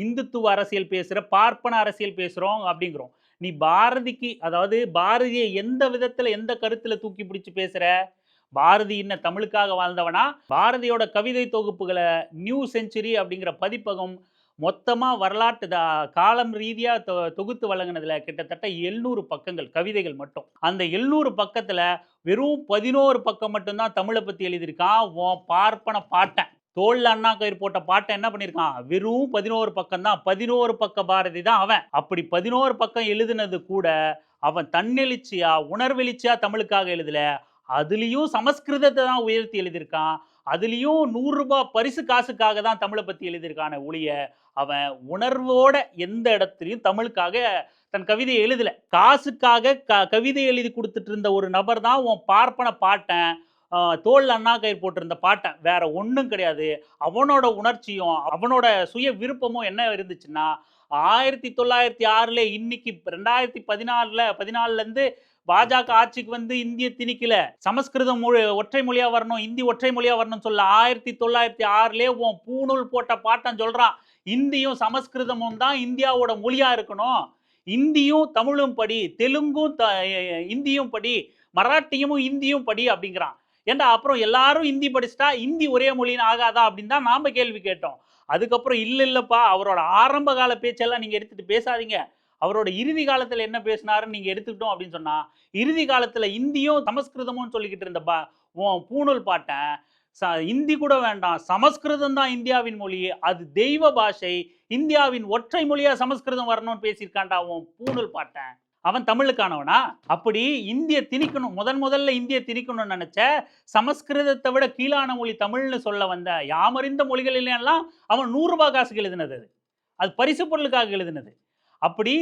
இந்துத்துவ அரசியல் பேசுற, பார்ப்பன அரசியல் பேசுறோம் அப்படிங்கிறோம். நீ பாரதிக்கு, அதாவது பாரதியை எந்த விதத்துல எந்த கருத்துல தூக்கி பிடிச்சு பேசுற? பாரதி என்ன தமிழுக்காக வாழ்ந்தவனா? பாரதியோட கவிதை தொகுப்புகளை நியூ செஞ்சுரி அப்படிங்கிற பதிப்பகம் மொத்தமா வரலாற்று காலம் ரீதியா தொகுத்து வழங்கினதுல கிட்டத்தட்ட 700 பக்கங்கள் கவிதைகள் மட்டும். அந்த 700 பக்கத்துல வெறும் 11 பக்கம் மட்டும்தான் தமிழை பத்தி எழுதியிருக்கான். உன் பார்ப்பன பாட்டன் தோல்ல அண்ணா கயிறு போட்ட பாட்டன் என்ன பண்ணியிருக்கான்? வெறும் 11 பக்கம் தான். 11 பக்க பாரதி தான் அவன். அப்படி 11 பக்கம் எழுதுனது கூட அவன் தன்னெழுச்சியா உணர்வெழுச்சியா தமிழுக்காக எழுதல, அதுலேயும் சமஸ்கிருதத்தை தான் உயர்த்தி எழுதியிருக்கான். அதுலேயும் 100 ரூபாய் பரிசு காசுக்காக தான் தமிழை பற்றி எழுதியிருக்கான ஒழிய அவன் உணர்வோட எந்த இடத்துலையும் தமிழுக்காக தன் கவிதையை எழுதலை. காசுக்காக கவிதை எழுதி கொடுத்துட்டு இருந்த ஒரு நபர் தான் உன் பார்ப்பன பாட்டன், தோல் அண்ணா கயிறு போட்டிருந்த பாட்டன். வேற ஒன்றும் கிடையாது. அவனோட உணர்ச்சியும் அவனோட சுய விருப்பமும் என்ன இருந்துச்சுன்னா, 1906 இன்னைக்கு 2014 பாஜக ஆட்சிக்கு வந்து இந்திய திணிக்கல, சமஸ்கிருதம் ஒற்றை மொழியா வரணும், இந்தி ஒற்றை மொழியா வரணும்னு சொல்ல 1906 உன் பூணூல் போட்ட பாட்டன் சொல்றான், இந்தியும் சமஸ்கிருதமும் தான் இந்தியாவோட மொழியா இருக்கணும், இந்தியும் தமிழும் படி, தெலுங்கும் இந்தியும் படி, மராட்டியும் இந்தியும் படி அப்படிங்கிறான். ஏண்டா அப்புறம் எல்லாரும் இந்தி படிச்சுட்டா இந்தி ஒரே மொழின்னு ஆகாதா அப்படின்னு தான் நாம கேள்வி கேட்டோம். அதுக்கப்புறம் இல்லப்பா, அவரோட ஆரம்ப கால பேச்செல்லாம் நீங்க எடுத்துட்டு பேசாதீங்க, அவரோட இறுதி காலத்துல என்ன பேசினாருன்னு நீங்க எடுத்துக்கிட்டோம் அப்படின்னு சொன்னா, இறுதி காலத்துல இந்தியும் சமஸ்கிருதமும் சொல்லிக்கிட்டு இருந்த பூணூல் பாட்டன் இந்தி கூட வேண்டாம், சமஸ்கிருதம் தான் இந்தியாவின் மொழி, அது தெய்வ பாஷை, இந்தியாவின் ஒற்றை மொழியா சமஸ்கிருதம் வரணும்னு பேசியிருக்கான்டா அவன் பூணூல் பாட்டேன். அவன் தமிழுக்கானவனா? அப்படி இந்திய திணிக்கணும், முதல்ல இந்திய திணிக்கணும்னு நினைச்ச, சமஸ்கிருதத்தை விட கீழான மொழி தமிழ்னு சொல்ல வந்த யாமறிந்த மொழிகளிலெல்லாம் அவன் ₹100 காசுக்கு எழுதினது அது. அது பரிசு பொருளுக்காக எழுதினது. அப்படி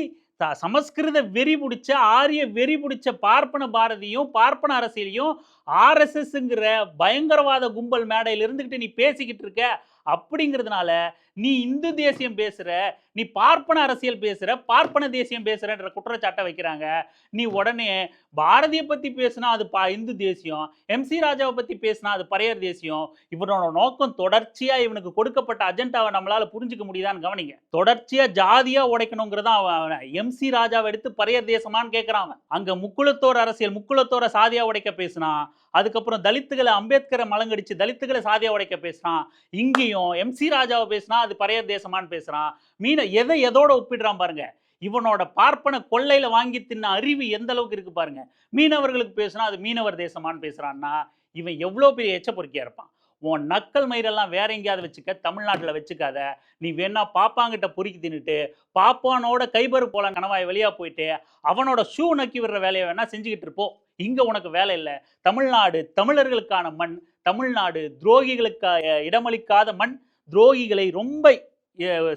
சமஸ்கிருத வெறி பிடிச்ச, ஆரிய வெறி பிடிச்ச பார்ப்பன பாரதியும் பார்ப்பன அரசியலையும் ஆர்எஸ்எஸ்ங்கிற பயங்கரவாத கும்பல் மேடையில் இருந்துகிட்டு நீ பேசிக்கிட்டு இருக்க. அப்படிங்கிறதுனால நீ இந்து தேசியம் பேசுற, நீ பார்ப்பன அரசியல் பேசுற, பார்ப்பன தேசியம் பேசுறன்ற குற்றச்சாட்டை வைக்கிறாங்க. நீ உடனே பாரதியை பத்தி பேசினா அது இந்து தேசியம், எம்சி ராஜாவை பத்தி பேசினா அது பறையர் தேசியம். இவனோட நோக்கம் தொடர்ச்சியா இவனுக்கு கொடுக்கப்பட்ட அஜெண்டாவை நம்மளால புரிஞ்சுக்க முடியுதான்னு கவனிங்க. தொடர்ச்சியா ஜாதியா உடைக்கணுங்கிறதா எம்சி ராஜாவை எடுத்து பறையர் தேசமான்னு கேட்கிறான். அங்க முக்குளத்தோர் அரசியல், முக்குளத்தோர சாதியா உடைக்க பேசினா, அதுக்கப்புறம் தலித்துகளை அம்பேத்கரை மலங்கடிச்சு தலித்துகளை சாதியா உடைக்க பேசுறான். இங்கேயும் எம்சி ராஜாவை பேசினா அது பறையர் தேசமான்னு பேசுறான். எதோட ஒப்பிடுறான் பாருங்க. இவனோட பார்ப்பன கொள்ளையில வாங்கி தின்ன அறிவு எந்த அளவுக்கு இருக்கு பாருங்க. மீனவர்களுக்கு பேசினா அது மீனவர் தேசமான்னு பேசுறான்னா இவன் எவ்வளவு பெரிய எச்ச பொறுக்கியா இருப்பான். உன் நக்கல் மயிரெல்லாம் வேற எங்கேயாவது வச்சுக்க, தமிழ்நாட்டில் வச்சுக்காத. நீ வேணா பாப்பாங்கிட்ட பொறுக்கி தின்னுட்டு பாப்பானோட கைபரு போல கணவாய் வெளியா போயிட்டு அவனோட ஷூ நக்கி விடுற வேலையை வேணா செஞ்சுக்கிட்டு இருப்போம். இங்க உனக்கு வேலை இல்லை. தமிழ்நாடு தமிழர்களுக்கான மண், தமிழ்நாடு துரோகிகளுக்கு இடமளிக்காத மண், துரோகிகளை ரொம்ப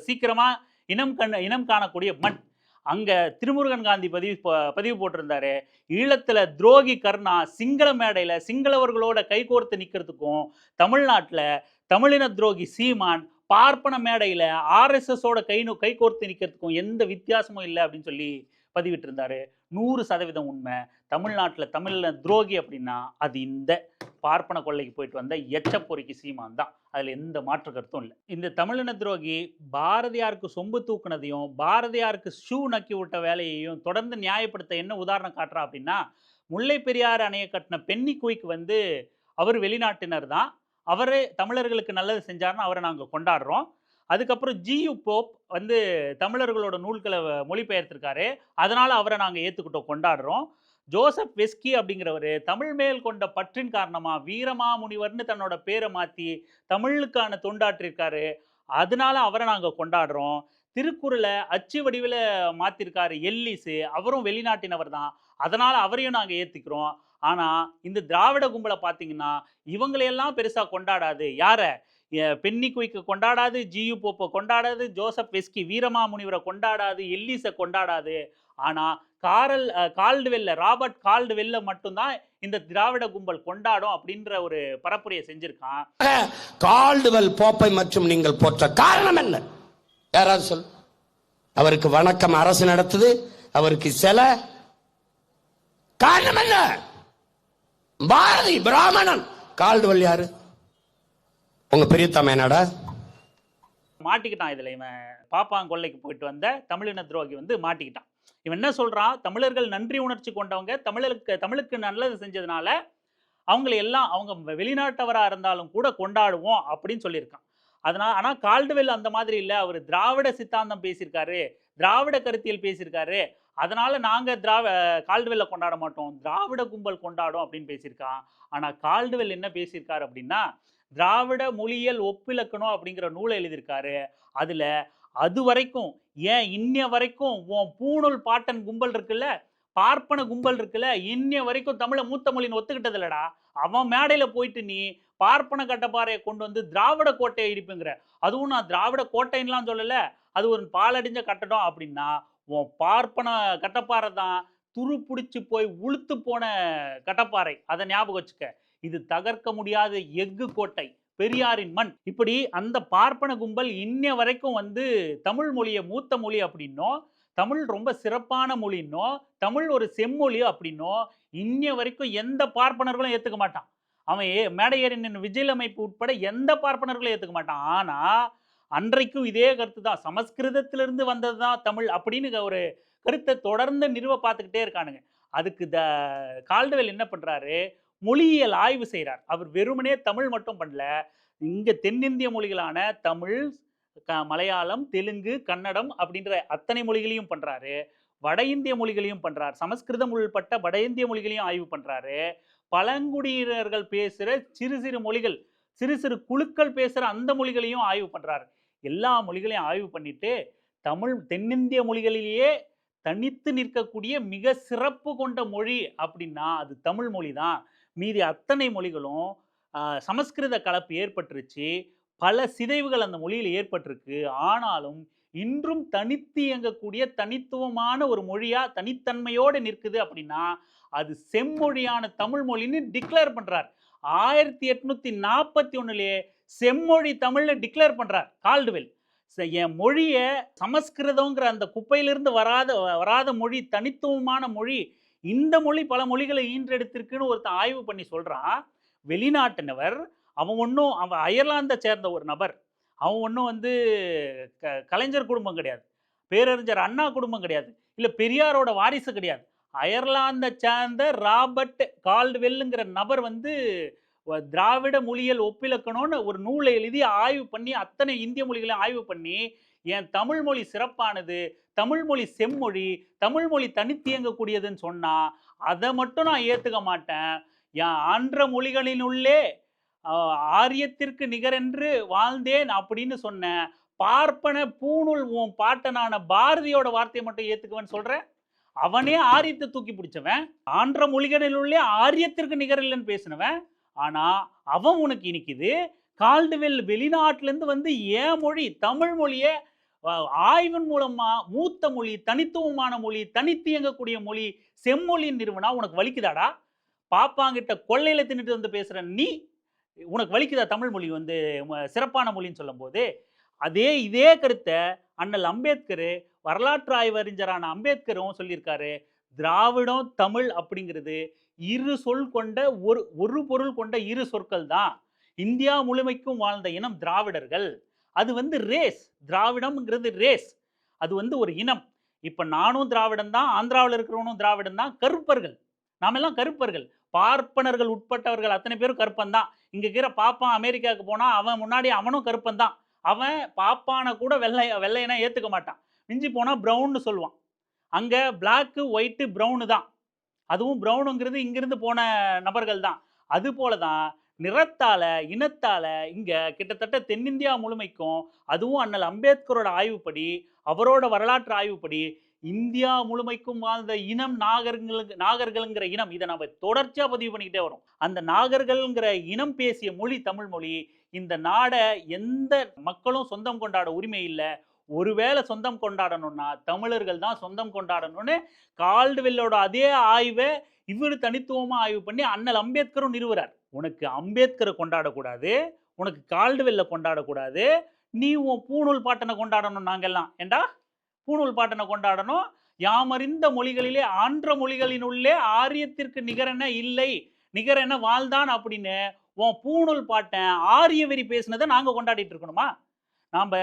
சீக்கிரமா இனம் காணக்கூடிய மண். அங்க திருமுருகன் காந்தி பதிவு போட்டிருந்தாரு, ஈழத்துல துரோகி கர்ணா சிங்கள மேடையில சிங்களவர்களோட கைகோர்த்து நிக்கிறதுக்கும், தமிழ்நாட்டுல தமிழின துரோகி சீமான் பார்ப்பன மேடையில ஆர்எஸ்எஸோட கைகோர்த்து நிக்கிறதுக்கும் எந்த வித்தியாசமும் இல்லை அப்படின்னு சொல்லி பதிவிட்டு இருந்தாரு. 100% உண்மை. தமிழ்நாட்டில் தமிழ்ல துரோகி அப்படின்னா அது இந்த பார்ப்பன கொள்ளைக்கு போயிட்டு வந்த எச்சப்பொறிக்கு சீமான் தான். அதுல எந்த மாற்று கருத்தும் இல்லை. இந்த தமிழின துரோகி பாரதியாருக்கு சொம்பு தூக்குனதையும் பாரதியாருக்கு ஷூ நக்கி விட்ட வேலையையும் தொடர்ந்து நியாயப்படுத்த என்ன உதாரணம் காட்டுறா அப்படின்னா, முல்லை பெரியாறு அணையை கட்டின பென்னி குயிக் அவர் வெளிநாட்டினர் தான். அவரே தமிழர்களுக்கு நல்லது செஞ்சாருன்னு அவரை நாங்கள் கொண்டாடுறோம். அதுக்கப்புறம் ஜியு போப் தமிழர்களோட நூல்களை மொழிபெயர்த்திருக்காரு, அதனால அவரை நாங்கள் ஏற்றுக்கிட்டோம், கொண்டாடுறோம். ஜோசப் வெஸ்கி அப்படிங்கிறவர் தமிழ் மேல் கொண்ட பற்றின் காரணமாக வீரமாமுனிவர்னு தன்னோட பேரை மாற்றி தமிழுக்கான தொண்டாற்றிருக்காரு, அதனால அவரை நாங்கள் கொண்டாடுறோம். திருக்குறளை அச்சு வடிவில் மாற்றிருக்காரு எல்லிஸு, அவரும் வெளிநாட்டினவர் தான், அதனால் அவரையும் நாங்கள் ஏற்றுக்கிறோம். ஆனால் இந்த திராவிட கும்பலை பார்த்தீங்கன்னா இவங்களையெல்லாம் பெருசாக கொண்டாடாது. யாரை? பென்னி குயிக்கு கொண்டாடாது, ஜியு போப்பை கொண்டாடாது, ஜோசப் வெஸ்கி வீரமாமுனிவரை கொண்டாடாது, எல்லிஸை கொண்டாடாது. ஆனால் ராபர்ட் கால்டுவெல்ல மட்டும்தான் இந்த திராவிட கும்பல் கொண்டாடும் அப்படின்ற ஒரு பரப்புரையை செஞ்சிருக்கான். கால்டுவெல் போப்பை மற்றும் நீங்கள் போற்ற காரணம் என்ன? யாராவது சொல். அவருக்கு வணக்கம் அரசு நடத்துது, அவருக்கு சில காரணம் என்ன? பாரதி பிராமணன். கால்டுவெல் யாரு? உங்க பெரிய தமையனாடா? மாட்டிக்கிட்டான். இதுல இவன் பாப்பாங் கொள்ளைக்கு போயிட்டு வந்த தமிழின துரோகி மாட்டிக்கிட்டான். இவன் என்ன சொல்றான்? தமிழர்கள் நன்றி உணர்ச்சி கொண்டவங்க, தமிழுக்கு நல்லது செஞ்சதுனால அவங்களை எல்லாம் அவங்க வெளிநாட்டவரா இருந்தாலும் கூட கொண்டாடுவோம் அப்படின்னு சொல்லியிருக்கான். ஆனால் கால்டுவெல் அந்த மாதிரி இல்லை. அவர் திராவிட சித்தாந்தம் பேசியிருக்காரு, திராவிட கருத்தியல் பேசியிருக்காரு, அதனால நாங்கள் கால்டுவெல்ல கொண்டாட மாட்டோம், திராவிட கும்பல் கொண்டாடும் அப்படின்னு பேசியிருக்கான். ஆனால் கால்டுவெல் என்ன பேசியிருக்காரு அப்படின்னா, திராவிட மொழியியல் ஒப்பிலக்கணம் அப்படிங்கிற நூலை எழுதியிருக்காரு. அதுல அது வரைக்கும் இன்னிய வரைக்கும் உன் பூணூல் பாட்டன் கும்பல் இருக்குல்ல, பார்ப்பன கும்பல் இருக்குல்ல, இன்னிய வரைக்கும் தமிழை மூத்த மொழின்னு ஒத்துக்கிட்டது இல்லடா. அவன் மேடையில போயிட்டு நீ பார்ப்பன கட்டப்பாறையை கொண்டு திராவிட கோட்டையை இடிப்புங்கிற. அதுவும் நான் திராவிட கோட்டைன்னுலாம் சொல்லல, அது ஒரு பாலடிஞ்ச கட்டடம் அப்படின்னா உன் பார்ப்பன கட்டப்பாறை தான் துரு பிடிச்சி போய் உளுத்து போன கட்டப்பாறை. அதை ஞாபகம் வச்சுக்க. இது தகர்க்க முடியாத எஃகு கோட்டை, பெரியாரின் மண். இப்படி அந்த பார்ப்பன கும்பல் இன்னைய வரைக்கும் தமிழ் மொழியை மூத்த மொழி அப்படின்னோ, தமிழ் ரொம்ப சிறப்பான மொழின்னோ, தமிழ் ஒரு செம்மொழி அப்படின்னோ இன்னைய வரைக்கும் எந்த பார்ப்பனர்களும் ஏத்துக்க மாட்டான். அவன் மேடையேறின் விஜய் அமைப்பு உட்பட எந்த பார்ப்பனர்களும் ஏத்துக்க மாட்டான். ஆனா அன்றைக்கும் இதே கருத்து தான், சமஸ்கிருதத்திலிருந்து வந்தது தான் தமிழ் அப்படின்னு ஒரு கருத்தை தொடர்ந்து நிறுவ பார்த்துக்கிட்டே இருக்கானுங்க. அதுக்கு கால்டுவெல் என்ன பண்றாரு? மொழியியல் ஆய்வு செய்கிறார். அவர் வெறுமனே தமிழ் மட்டும் பண்ணல, இங்க தென்னிந்திய மொழிகளான தமிழ், மலையாளம், தெலுங்கு, கன்னடம் அப்படின்ற அத்தனை மொழிகளையும் பண்றாரு, வட இந்திய மொழிகளையும் பண்றார், சமஸ்கிருதம் உள்பட்ட வட இந்திய மொழிகளையும் ஆய்வு பண்றாரு. பழங்குடியினர்கள் பேசுற சிறு சிறு மொழிகள், சிறு சிறு குழுக்கள் பேசுற அந்த மொழிகளையும் ஆய்வு பண்றாரு. எல்லா மொழிகளையும் ஆய்வு பண்ணிட்டு, தென்னிந்திய மொழிகளிலேயே தனித்து நிற்கக்கூடிய மிக சிறப்பு கொண்ட மொழி அப்படின்னா, அது தமிழ் மொழி தான். மீதி அத்தனை மொழிகளும் சமஸ்கிருத கலப்பு ஏற்பட்டுருச்சு. பல சிதைவுகள் அந்த மொழியில ஏற்பட்டிருக்கு. ஆனாலும் இன்றும் தனித்து இயங்கக்கூடிய தனித்துவமான ஒரு மொழியா தனித்தன்மையோடு நிற்குது அப்படின்னா, அது செம்மொழியான தமிழ் மொழின்னு டிக்ளேர் பண்றார். 1841லயே செம்மொழி தமிழ்னு டிக்ளேர் பண்றார் கால்டுவெல். என் மொழிய சமஸ்கிருதங்கிற அந்த குப்பையிலிருந்து வராத மொழி, தனித்துவமான மொழி. இந்த மொழி பல மொழிகளை ஈன்றெடுத்திருக்குன்னு ஒருத்தன் ஆய்வு பண்ணி சொல்றான். வெளிநாட்டினவர். அவன் அயர்லாந்தை சேர்ந்த ஒரு நபர். அவன் ஒன்றும் வந்து கலைஞர் குடும்பம் கிடையாது, பேரறிஞர் அண்ணா குடும்பம் கிடையாது, இல்லை பெரியாரோட வாரிசு கிடையாது. அயர்லாந்தை சேர்ந்த ராபர்ட் கால்டுவெல்லுங்கிற நபர் வந்து திராவிட மொழியியல் ஒப்பிலக்கணம்னு ஒரு நூலை எழுதி ஆய்வு பண்ணி அத்தனை இந்திய மொழிகளை ஆய்வு பண்ணி, என் தமிழ் மொழி சிறப்பானது, தமிழ் மொழி செம்மொழி, தமிழ் மொழி தனித்து இயங்கக்கூடியதுன்னு சொன்னா அதை மட்டும் நான் ஏற்றுக்க மாட்டேன். என் ஆன்ற மொழிகளினுள்ளே ஆரியத்திற்கு நிகரென்று வாழ்ந்தேன் அப்படின்னு சொன்ன பார்ப்பன பூணூல் உன் பாட்டனான பாரதியோட வார்த்தையை மட்டும் ஏத்துக்குவேன்னு சொல்ற. அவனே ஆரியத்தை தூக்கி பிடிச்சவன், ஆன்ற மொழிகளிலுள்ளே ஆரியத்திற்கு நிகரில்லைன்னு பேசினவன். ஆனா அவன் உனக்கு இனிக்குது. கால்டுவெல் வெளிநாட்டிலேருந்து வந்து ஏன் மொழி தமிழ் மொழியை ஆய்வின் மூலமா மூத்த மொழி, தனித்துவமான மொழி, தனித்து இயங்கக்கூடிய மொழி, செம்மொழியின் நிறுவனா உனக்கு வலிக்குதாடா? பாப்பாங்கிட்ட கொள்ளையில தின்னுட்டு வந்து பேசுற நீ, உனக்கு வலிக்குதா தமிழ் மொழி வந்து சிறப்பான மொழின்னு சொல்லும் போது? இதே கருத்தை அண்ணல் அம்பேத்கர், வரலாற்று ஆய்வறிஞரான அம்பேத்கரும் சொல்லியிருக்காரு. திராவிடம் தமிழ் அப்படிங்கிறது இரு சொல் கொண்ட ஒரு பொருள் கொண்ட இரு சொற்கள் தான். இந்தியா முழுமைக்கும் வாழ்ந்த இனம் திராவிடர்கள். அது வந்து ரேஸ். திராவிடம்ங்கிறது ரேஸ். அது வந்து ஒரு இனம். இப்ப நானும் திராவிடன் தான், ஆந்திராவில் இருக்கிறவனும் திராவிடன் தான். கருப்பர்கள், நாமெல்லாம் கருப்பர்கள். பார்ப்பனர்கள் உட்பட்டவர்கள் அத்தனை பேரும் கருப்பன் தான். இங்க இருக்கிற பாப்பான் அமெரிக்காவுக்கு போனா அவன் முன்னாடி அவனும் கருப்பன் தான். அவன் பாப்பானை கூட வெள்ளையனா ஏத்துக்க மாட்டான். மிஞ்சி போனா ப்ரௌன்னு சொல்லுவான். அங்க பிளாக்கு, ஒயிட்டு, ப்ரௌனு தான். அதுவும் ப்ரௌனுங்கிறது இங்கிருந்து போன நபர்கள் தான். அது போலதான் நிறத்தால, இனத்தால இங்க கிட்டத்தட்ட தென்னிந்தியா முழுமைக்கும், அதுவும் அண்ணல் அம்பேத்கரோட ஆய்வுப்படி, அவரோட வரலாற்று ஆய்வுப்படி இந்தியா முழுமைக்கும் வாழ்ந்த இனம் நாகர்களுங்கிற இனம். இதை நம்ம தொடர்ச்சியா பதிவு பண்ணிக்கிட்டே வரும். அந்த நாகர்கள்ங்கிற இனம் பேசிய மொழி தமிழ் மொழி. இந்த நாடை எந்த மக்களும் சொந்தம் கொண்டாட உரிமை இல்லை. ஒருவேளை சொந்தம் கொண்டாடணும்னா தமிழர்கள் தான் சொந்தம் கொண்டாடணும்னு கால்டுவெல்லோட அதே ஆய்வை இவர் தனித்துவமா ஆய்வு பண்ணி அண்ணல் அம்பேத்கரும் நிறுவுறார். உனக்கு அம்பேத்கரை கொண்டாடக்கூடாது, உனக்கு கால்டுவெல்ல கொண்டாடக்கூடாது, நீ உன் பூணூல் பாட்டனை கொண்டாடணும். நாங்கெல்லாம் ஏண்டா பூணூல் பாட்டனை கொண்டாடணும்? யாமறிந்த மொழிகளிலே ஆன்ற மொழிகளினுள்ளே ஆரியத்திற்கு நிகரென இல்லை, நிகரென வாழ்ந்தான் அப்படின்னு உன் பூணூல் பாட்டன் ஆரிய வெறி பேசினதை நாங்க கொண்டாடிட்டு இருக்கணுமா? நாம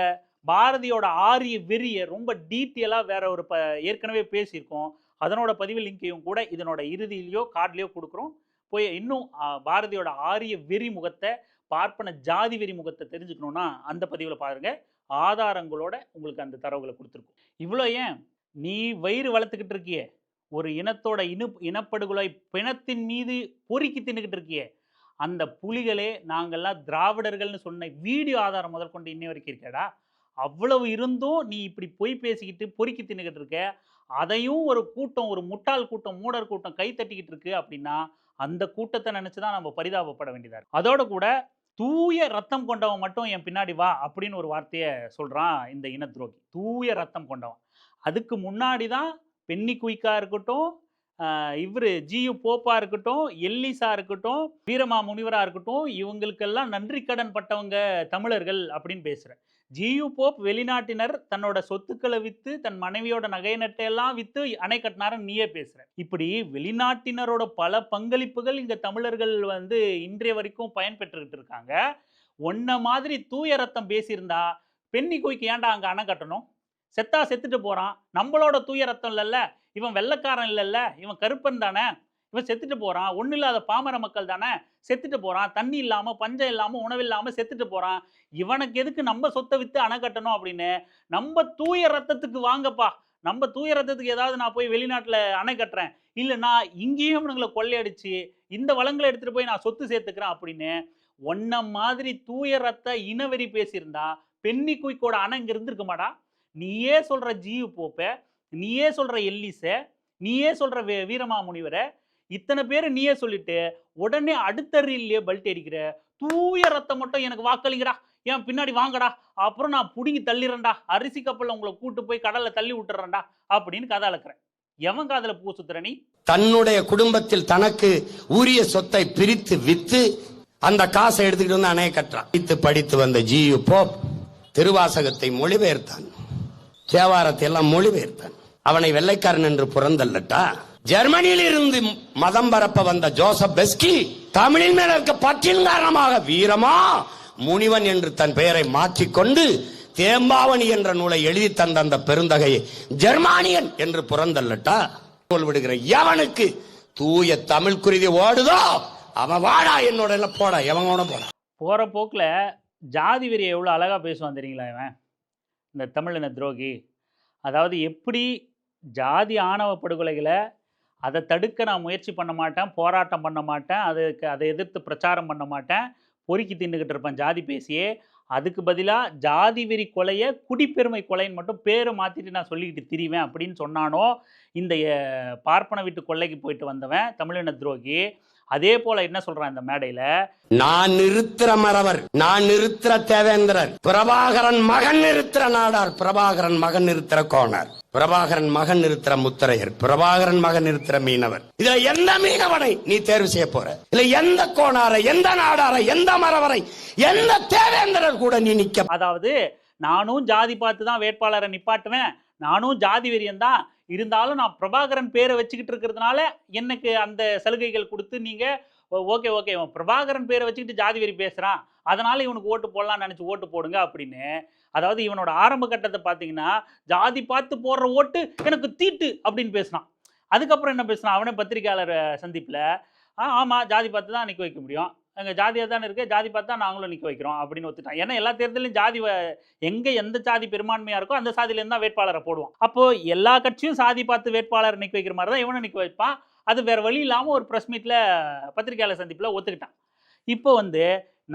பாரதியோட ஆரிய வெறியை ரொம்ப டீட்டெயிலா வேற ஒரு ஏற்கனவே பேசியிருக்கோம். அதனோட பதிவு லிங்கையும் கூட இதனோட இறுதியிலையோ கார்ட்லையோ கொடுக்குறோம். போய் இன்னும் பாரதியோட ஆரிய வெறி முகத்தை, பார்ப்பன ஜாதி வெறி முகத்தை தெரிஞ்சுக்கணும்னா அந்த பதிவில் பாருங்க. ஆதாரங்களோட உங்களுக்கு அந்த தரவுகளை கொடுத்துருக்கோம். இவ்வளோ ஏன் நீ வயிறு வளர்த்துக்கிட்டு இருக்கியே, ஒரு இனத்தோட இனப்படுகொலை பிணத்தின் மீது பொறுக்கி தின்னுக்கிட்டு இருக்கியே, அந்த புலிகளே நாங்கள்லாம் திராவிடர்கள்னு சொன்ன வீடியோ ஆதாரம் முதல் கொண்டு இன்னை வரைக்கும் இருக்கேடா. அவ்வளவு இருந்தும் நீ இப்படி பொய் பேசிக்கிட்டு பொறுக்கி தின்னுக்கிட்டு இருக்க. அதையும் ஒரு கூட்டம், ஒரு முட்டாள் கூட்டம், மூடர் கூட்டம் கை தட்டிக்கிட்டு இருக்கு அப்படின்னா அந்த கூட்டத்தை நினைச்சுதான் நம்ம பரிதாபப்பட வேண்டியதா இருக்கு. அதோட கூட தூய ரத்தம் கொண்டவன் மட்டும் என் பின்னாடி வா அப்படின்னு ஒரு வார்த்தையை சொல்றான் இந்த இன துரோகி. தூய ரத்தம் கொண்டவன். அதுக்கு முன்னாடி தான் பென்னி குயிக்கா இருக்கட்டும், இவர் ஜியு போப்பா இருக்கட்டும், எல்லிசா இருக்கட்டும், வீரமா முனிவரா இருக்கட்டும், இவங்களுக்கெல்லாம் நன்றி கடன் பட்டவங்க தமிழர்கள் அப்படின்னு பேசுறேன். ஜியு போப் வெளிநாட்டினர் தன்னோட சொத்துக்களை வித்து, தன் மனைவியோட நகை நட்டையெல்லாம் வித்து அணை கட்டினாருன்னு நீயே பேசுற. இப்படி வெளிநாட்டினரோட பல பங்களிப்புகள் இங்க தமிழர்கள் வந்து இன்றைய வரைக்கும் பயன்பெற்றுக்கிட்டு இருக்காங்க. ஒன்ன மாதிரி தூய ரத்தம் பேசியிருந்தா பென்னி குயிக்கு ஏன்டா அங்க அணை கட்டணும்? செத்தா செத்துட்டு போறான். நம்மளோட தூய ரத்தம் இல்லைல்ல, இவன் வெள்ளைக்காரன் இல்லைல்ல, இவன் கருப்பன் தானே, இவன் செத்துட்டு போறான். ஒன்றும் இல்லாத பாமர மக்கள் தானே, செத்துட்டு போறான். தண்ணி இல்லாமல், பஞ்சம் இல்லாமல், உணவு இல்லாமல் செத்துட்டு போறான். இவனுக்கு எதுக்கு நம்ம சொத்தை விற்று அணை கட்டணும் அப்படின்னு நம்ம தூய ரத்தத்துக்கு வாங்கப்பா. நம்ம தூய ரத்தத்துக்கு ஏதாவது நான் போய் வெளிநாட்டில் அணை கட்டுறேன், இல்லை நான் இங்கேயும் இவனுங்களை கொள்ளையடிச்சு இந்த வளங்களை எடுத்துகிட்டு போய் நான் சொத்து சேர்த்துக்கிறேன் அப்படின்னு ஒன்ன மாதிரி தூய ரத்த இனவெறி பேசியிருந்தா பென்னி குயிக்கோட அணை இங்க இருந்திருக்க மாடா. நீயே சொல்ற ஜியு போப்ப, நீயே சொல்ற எல்லிஸ, நீயே சொல்ற வீரமாமுனிவர, இத்தனை பேரை நீயே சொல்லிட்டு உடனே அடுத்த ரீல்லையே பல்ட் அடிக்கிற. தூய ரத்தம் மட்டும் எனக்கு வாக்களிங்கடா, ஏன் பின்னாடி வாங்கடா, அப்புறம் நான் புடுங்கி தள்ளிடுறேன்டா, அரிசி கப்பல்ல உங்களை கூட்டு போய் கடல்ல தள்ளி விட்டுறேன்டா அப்படின்னு கதை அளக்குறேன். எவன் காதுல பூ சுத்துற நீ? தன்னுடைய குடும்பத்தில் தனக்கு உரிய சொத்தை பிரித்து வித்து அந்த காசை எடுத்துக்கிட்டு வந்து அணைய கட்டுறான். படித்து வந்த ஜியு போப் திருவாசகத்தை மொழிபெயர்த்தான், தேவாரத்தை எல்லாம் மொழிபெயர்த்தான். அவனை வெள்ளைக்காரன் என்று புறந்தல்லட்டா. ஜெர்மனியில் இருந்து மதம் பரப்ப வந்த ஜோசப் பெஸ்கி தமிழின் மேல இருக்க பற்றின் காரணமாக வீரமா முனிவன் என்று தன் பெயரை மாற்றிக்கொண்டு தேம்பாவணி என்ற நூலை எழுதி தந்த அந்த பெருந்தகையை ஜெர்மானியன் என்று புறந்தல்லட்டா. விடுகிற எவனுக்கு தூய தமிழ் குருதி ஓடுதோ அவன் வாடா, என்னோட போடா, எவனோட போடா. போற போக்குல ஜாதி வெறியை எவ்வளவு அழகா பேசுவான் தெரியுங்களா இவன், இந்த தமிழின துரோகி. அதாவது எப்படி ஜாதி ஆணவ படுகொலைகளை அதை தடுக்க நான் முயற்சி பண்ண மாட்டேன், போராட்டம் பண்ண மாட்டேன், அதை எதிர்த்து பிரச்சாரம் பண்ண மாட்டேன், பொறுக்கி தின்னுக்கிட்டு இருப்பேன் ஜாதி பேசியே. அதுக்கு பதிலாக ஜாதி வெறி கொலையை குடிப்பெருமை கொலைன்னு மட்டும் பேரை மாற்றிட்டு நான் சொல்லிக்கிட்டு திரிவேன் அப்படின்னு சொன்னானோ இந்த பார்ப்பன வீட்டு கொள்ளைக்கு போயிட்டு வந்தவன் தமிழின துரோகி. அதே போல என்ன சொல்றான் இந்த மேடையில, நான் நிறுத்துற மறவர், நான் நிறுத்துற தேவேந்திரர், பிரபாகரன் மகன் நிறுத்துற நாடார், பிரபாகரன் மகன் நிறுத்துற கோணர், பிரபாகரன் மகன் நிறுத்துற முத்திரையர், பிரபாகரன் மகன் நிறுத்துற மீனவர். இதுல எந்த மீனவனை நீ தேர்வு செய்ய போற? இல்ல எந்த கோணாரை, எந்த நாடாரை, எந்த மறவரை, எந்த தேவேந்திரர் கூட நீ நிக்க? அதாவது நானும் ஜாதி பார்த்து தான் வேட்பாளரை நிப்பாட்டுவேன், நானும் ஜாதி வெறியன் தான், இருந்தாலும் நான் பிரபாகரன் பேரை வச்சுக்கிட்டு இருக்கிறதுனால எனக்கு அந்த சலுகைகள் கொடுத்து நீங்க ஓகே ஓகே பிரபாகரன் பேரை வச்சுக்கிட்டு ஜாதி வெறி பேசுறான் அதனால இவனுக்கு ஓட்டு போடலாம்னு நினைச்சு ஓட்டு போடுங்க அப்படின்னு. அதாவது இவனோட ஆரம்ப கட்டத்தை பார்த்தீங்கன்னா ஜாதி பார்த்து போடுற ஓட்டு எனக்கு தீட்டு அப்படின்னு பேசினான். அதுக்கப்புறம் என்ன பேசினான், அவனே பத்திரிகையாளர் சந்திப்பில் ஆமாம் ஜாதி பார்த்து தான் நிற்க வைக்க முடியும், எங்கள் ஜாதியாக தானே இருக்குது, ஜாதி பார்த்து தான் நாங்களும் நிற்க வைக்கிறோம் அப்படின்னு ஒத்துட்டான். ஏன்னா எல்லா தேர்தலையும் ஜாதி எங்கே எந்த ஜாதி பெரும்பான்மையாக இருக்கோ அந்த சாதியிலேருந்து தான் வேட்பாளரை போடுவான். அப்போது எல்லா கட்சியும் சாதி பார்த்து வேட்பாளரை நிற்க வைக்கிற மாதிரி தான் இவனை நிற்க வைப்பான். அது வேறு வழி இல்லாமல் ஒரு ப்ரெஸ் மீட்டில் பத்திரிகையாளர் சந்திப்பில் ஒத்துக்கிட்டான். இப்போ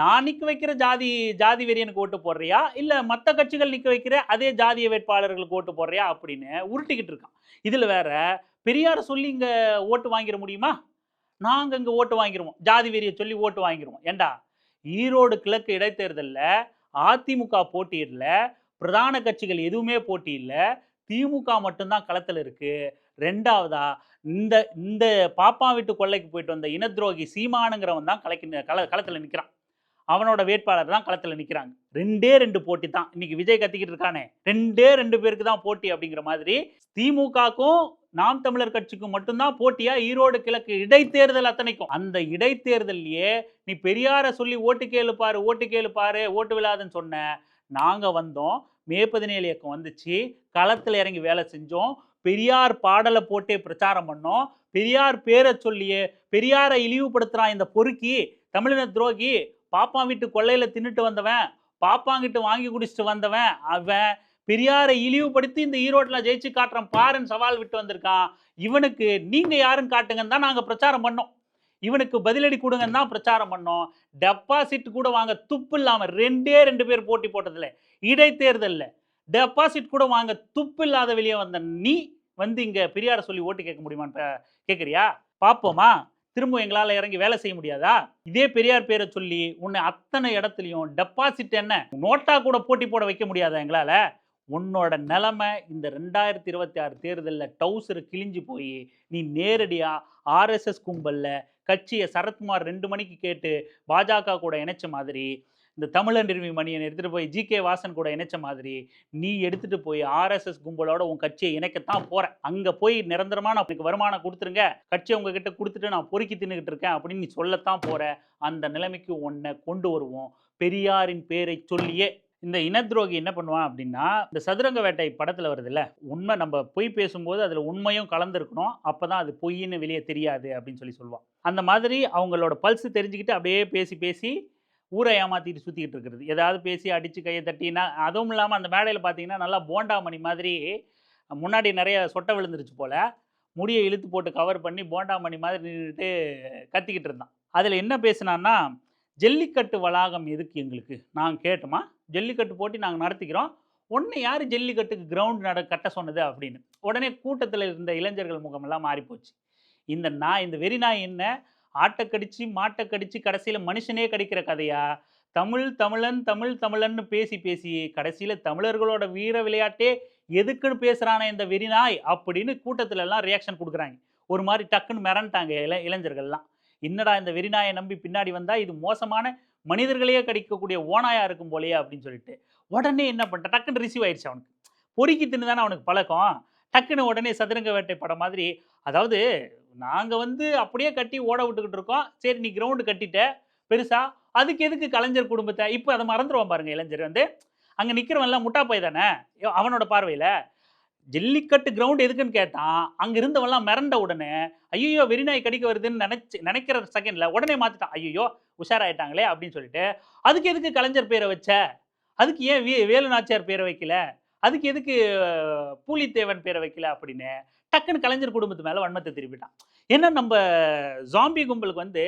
நான் நிற்க வைக்கிற ஜாதி வெறியனுக்கு ஓட்டு போடுறியா இல்லை மற்ற கட்சிகள் நிற்க வைக்கிற அதே ஜாதிய வேட்பாளர்களுக்கு ஓட்டு போடுறியா அப்படின்னு உருட்டிக்கிட்டு இருக்கான். இதில் வேற பெரியாரை சொல்லி இங்கே ஓட்டு வாங்கிட முடியுமா? நாங்கள் இங்கே ஓட்டு வாங்கிடுவோம், ஜாதி வெறியை சொல்லி ஓட்டு வாங்கிடுவோம். ஏண்டா ஈரோடு கிழக்கு இடைத்தேர்தலில் அதிமுக போட்டியிடல, பிரதான கட்சிகள் எதுவுமே போட்டி இல்லை, திமுக மட்டும்தான் களத்தில் இருக்கு. ரெண்டாவதா இந்த இந்த பாப்பா வீட்டு கொள்ளைக்கு போயிட்டு வந்த இனத்ரோகி சீமானுங்கிறவன் தான் களத்தில் நிற்கிறான். அவனோட வேட்பாளர் தான் களத்தில் நிற்கிறாங்க. 2 போட்டி தான் இன்னைக்கு விஜய் கத்திக்கிட்டு இருக்கானே, 2 பேருக்கு தான் போட்டி அப்படிங்கிற மாதிரி திமுகக்கும் நாம் தமிழர் கட்சிக்கும் மட்டும்தான் போட்டியா ஈரோடு கிழக்கு இடைத்தேர்தல் அத்தனைக்கும். அந்த இடைத்தேர்தலையே நீ பெரியாரை சொல்லி ஓட்டு கேளு பாரு ஓட்டு விழாதுன்னு சொன்ன. நாங்கள் வந்தோம், மே 17 இயக்கம் வந்துச்சு, களத்தில் இறங்கி வேலை செஞ்சோம், பெரியார் பாடலை போட்டே பிரச்சாரம் பண்ணோம், பெரியார் பேரை சொல்லியே பெரியாரை இழிவுபடுத்துறான் இந்த பொறுக்கி தமிழின துரோகி, பாப்பா வீட்டு கொள்ளையில தின்னுட்டு வந்தவன், பாப்பாங்கிட்டு வாங்கி குடிச்சிட்டு வந்தவன், அவன் பெரியாரை இழிவுபடுத்தி இந்த ஈரோட்டில் ஜெயிச்சு காட்டுறான் பாருன்னு சவால் விட்டு வந்திருக்கான். இவனுக்கு நீங்க யாருன்னு காட்டுங்கன்னு தான் நாங்கள் பிரச்சாரம் பண்ணோம், இவனுக்கு பதிலடி கொடுங்கன்னு தான் பிரச்சாரம் பண்ணோம். டெபாசிட் கூட வாங்க துப்பு இல்லாமல் 2 பேர் போட்டி போட்டதில்ல, இடைத்தேர்தலில் டெபாசிட் கூட வாங்க துப்பு இல்லாத வெளியே வந்த நீ இங்கே பெரியாரை சொல்லி ஓட்டு கேட்க முடியுமான்னு கேட்குறியா? பார்ப்போமா, திரும்ப எங்களால் இறங்கி வேலை செய்ய முடியாதா? இதே பெரியார் பேரை சொல்லி உன்னை அத்தனை இடத்துலையும் டெபாசிட் என்ன நோட்டா கூட போட்டி போட வைக்க முடியாதா எங்களால்? உன்னோட நிலைமை இந்த 2026 தேர்தலில் டவுசர் கிழிஞ்சு போய் நீ நேரடியாக ஆர்எஸ்எஸ் கும்பலில் கட்சியை சரத்குமார் 2 மணிக்கு கேட்டு பாஜக கூட இணைச்ச மாதிரி, இந்த தமிழன்றிருவி மணியன் எடுத்துகிட்டு போய் ஜிகே வாசன் கூட இணைச்ச மாதிரி நீ எடுத்துகிட்டு போய் ஆர்எஸ்எஸ் கும்பலோட உன் கட்சியை இணைக்கத்தான் போகிறேன். அங்கே போய் நிரந்தரமான எனக்கு வருமானம் கொடுத்துருங்க, கட்சியை உங்ககிட்ட கொடுத்துட்டு நான் பொறுக்கி தின்னுக்கிட்டு இருக்கேன் அப்படின்னு நீ சொல்லத்தான் போகிற. அந்த நிலைமைக்கு உன்னை கொண்டு வருவோம் பெரியாரின் பேரை சொல்லியே. இந்த இனத்ரோகி என்ன பண்ணுவான் அப்படின்னா, இந்த சதுரங்க வேட்டை படத்தில் வருது இல்லை, உண்மை நம்ம பொய் பேசும்போது அதில் உண்மையும் கலந்துருக்கணும், அப்போ தான் அது பொய்ன்னு வெளியே தெரியாது அப்படின்னு சொல்லுவான். அந்த மாதிரி அவங்களோட பல்ஸ் தெரிஞ்சுக்கிட்டு அப்படியே பேசி ஊரை ஏமாற்றிட்டு சுற்றிக்கிட்டு இருக்கிறது, ஏதாவது பேசி அடித்து கையை தட்டினா. அதுவும் இல்லாமல் அந்த மேடையில் பார்த்தீங்கன்னா நல்லா போண்டாமணி மாதிரி முன்னாடி நிறைய சொட்டை விழுந்துருச்சு போல், முடியை இழுத்து போட்டு கவர் பண்ணி போண்டாமணி மாதிரி நின்றுட்டு கத்திக்கிட்டு இருந்தான். அதில் என்ன பேசினான்னா, ஜல்லிக்கட்டு வளாகம் எதுக்கு எங்களுக்கு? நாங்க கேட்டோமா, ஜல்லிக்கட்டு போட்டி நாங்க நடத்திக்கிறோம். உன்ன யாரு ஜல்லிக்கட்டுக்கு கிரவுண்ட் கட்ட சொன்னது அப்படின்னு. உடனே கூட்டத்தில இருந்த இளைஞர்கள் முகமெல்லாம் மாறிப்போச்சு. இந்த வெறி நாய் என்ன ஆட்ட கடிச்சு, மாட்ட கடிச்சு கடைசியில மனுஷனே கடிக்கிற கதையா? தமிழ் தமிழன், தமிழ் தமிழன்னு பேசி பேசி கடைசியில தமிழர்களோட வீர விளையாட்டே எதுக்குன்னு பேசுறானே இந்த வெறி நாய் அப்படின்னு கூட்டத்துல எல்லாம் ரியாக்ஷன் குடுக்குறாங்க. ஒரு மாரி டக்குன்னு மிரண்டுட்டாங்க இளைஞர்கள்லாம். என்னடா இந்த வெறி நாய நம்பி பின்னாடி வந்தா இது மோசமான மனிதர்களையே கடிக்கக்கூடிய ஓநாயா இருக்கும் போலயே அப்படின்னு சொல்லிட்டு. உடனே என்ன பண்ணிட்டான், டக்குன்னு ரிசீவ் ஆயிடுச்சு அவனுக்கு. பொறுக்கி தின்னு தானே அவனுக்கு பழக்கம். டக்குன்னு உடனே சதுரங்க வேட்டை படம் மாதிரி, அதாவது நாங்க அப்படியே கட்டி ஓட விட்டுக்கிட்டு இருக்கோம். சரி நீ கிரவுண்ட் கட்டிட்ட பெருசா. அதுக்கு எதுக்கு கலைஞர் குடும்பத்த இப்ப அத மறந்துருவான் பாருங்க இளைஞர் அங்க நிக்கிறவன்லாம் முட்டா பைய தானே அவனோட பார்வையில. ஜல்லிக்கட்டு கிரவுண்ட் எதுக்குன்னு கேட்டான். அங்க இருந்தவன்லாம் மிரண்ட உடனே, ஐய்யயோ! வெறிநாய் கடிக்க வருதுன்னு நினைக்கிற செகண்ட்ல உடனே மாத்திட்டான். ஐய்யயோ! உஷாராயிட்டாங்களே அப்படின்னு சொல்லிட்டு, அதுக்கு எதுக்கு கலைஞர் பேர வச்ச? அதுக்கு ஏன் வேலு நாச்சியார் பேர வைக்கல? அதுக்கு எதுக்கு பூலித்தேவன் பேர வைக்கல? அப்படின்னு டக்குன்னு கலைஞர் குடும்பத்து மேல வன்மத்த திருப்பிட்டான். ஏன்னா நம்ப ஜாம்பி கும்பலுக்கு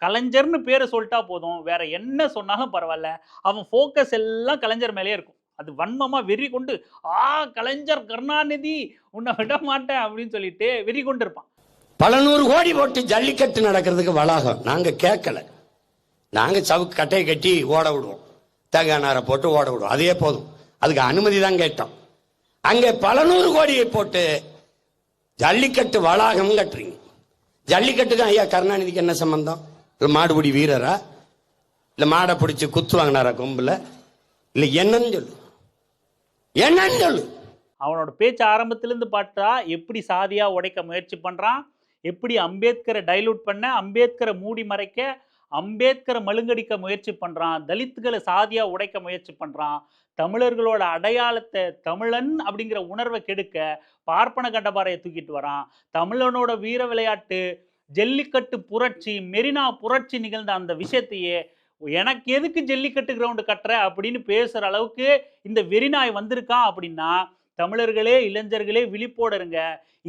கலைஞர்னு பேர சொல்ட்டா போதும். வேற என்ன சொன்னாலும் பரவால்ல. அவன் ஃபோக்கஸ் எல்லாம் கலைஞர் மேலயே இருக்கும். அது வன்மமா வெறி கொண்டு, கலைஞர் கருணாநிதி உன்னை விட மாட்டேன் அப்படின்னு சொல்லிட்டு வெறி கொண்டு இருப்பான். பல 100 கோடி போட்டு ஜல்லிக்கட்டு நடக்கிறதுக்கு வளாகம் நாங்க கேட்கல. நாங்க சவுக்கு கட்டையை கட்டி ஓட விடுவோம். தேங்காய் நாரை போட்டு ஓட விடுவோம். அதே போதும். அதுக்கு அனுமதி தான் கேட்டோம். அங்கே பல 100 கோடியை போட்டு ஜல்லிக்கட்டு வளாகம் கட்டுறீங்க. ஜல்லிக்கட்டுக்கு ஐயா கருணாநிதிக்கு என்ன சம்பந்தம்? இல்ல மாடுபிடி வீரரா? இல்ல மாடை பிடிச்சி குத்து வாங்கினாரா கொம்புல? இல்ல என்னன்னு சொல்லு, என்னன்னு சொல்லு. அவனோட பேச்சு ஆரம்பத்திலிருந்து பார்த்தா எப்படி சாதியா உடைக்க முயற்சி பண்றான், எப்படி அம்பேத்கரை டைலூட் பண்ண, அம்பேத்கரை மூடி மறைக்க, அம்பேத்கரை மழுங்கடிக்க முயற்சி பண்றான், தலித்துகளை சாதியா உடைக்க முயற்சி பண்றான், தமிழர்களோட அடையாளத்தை தமிழன் அப்படிங்கிற உணர்வை கெடுக்க பார்ப்பன கண்டபாறையை தூக்கிட்டு வரான். தமிழனோட வீர விளையாட்டு ஜல்லிக்கட்டு புரட்சி, மெரினா புரட்சி நிகழ்ந்த அந்த விஷயத்தையே எனக்கு எதுக்கு ஜல்லிக்கட்டு கிரவுண்டு கட்டுற அப்படின்னு பேசுற அளவுக்கு இந்த வெறிநாய் வந்திருக்கான். அப்படின்னா தமிழர்களே இளைஞர்களே விழிப்போட இருங்க.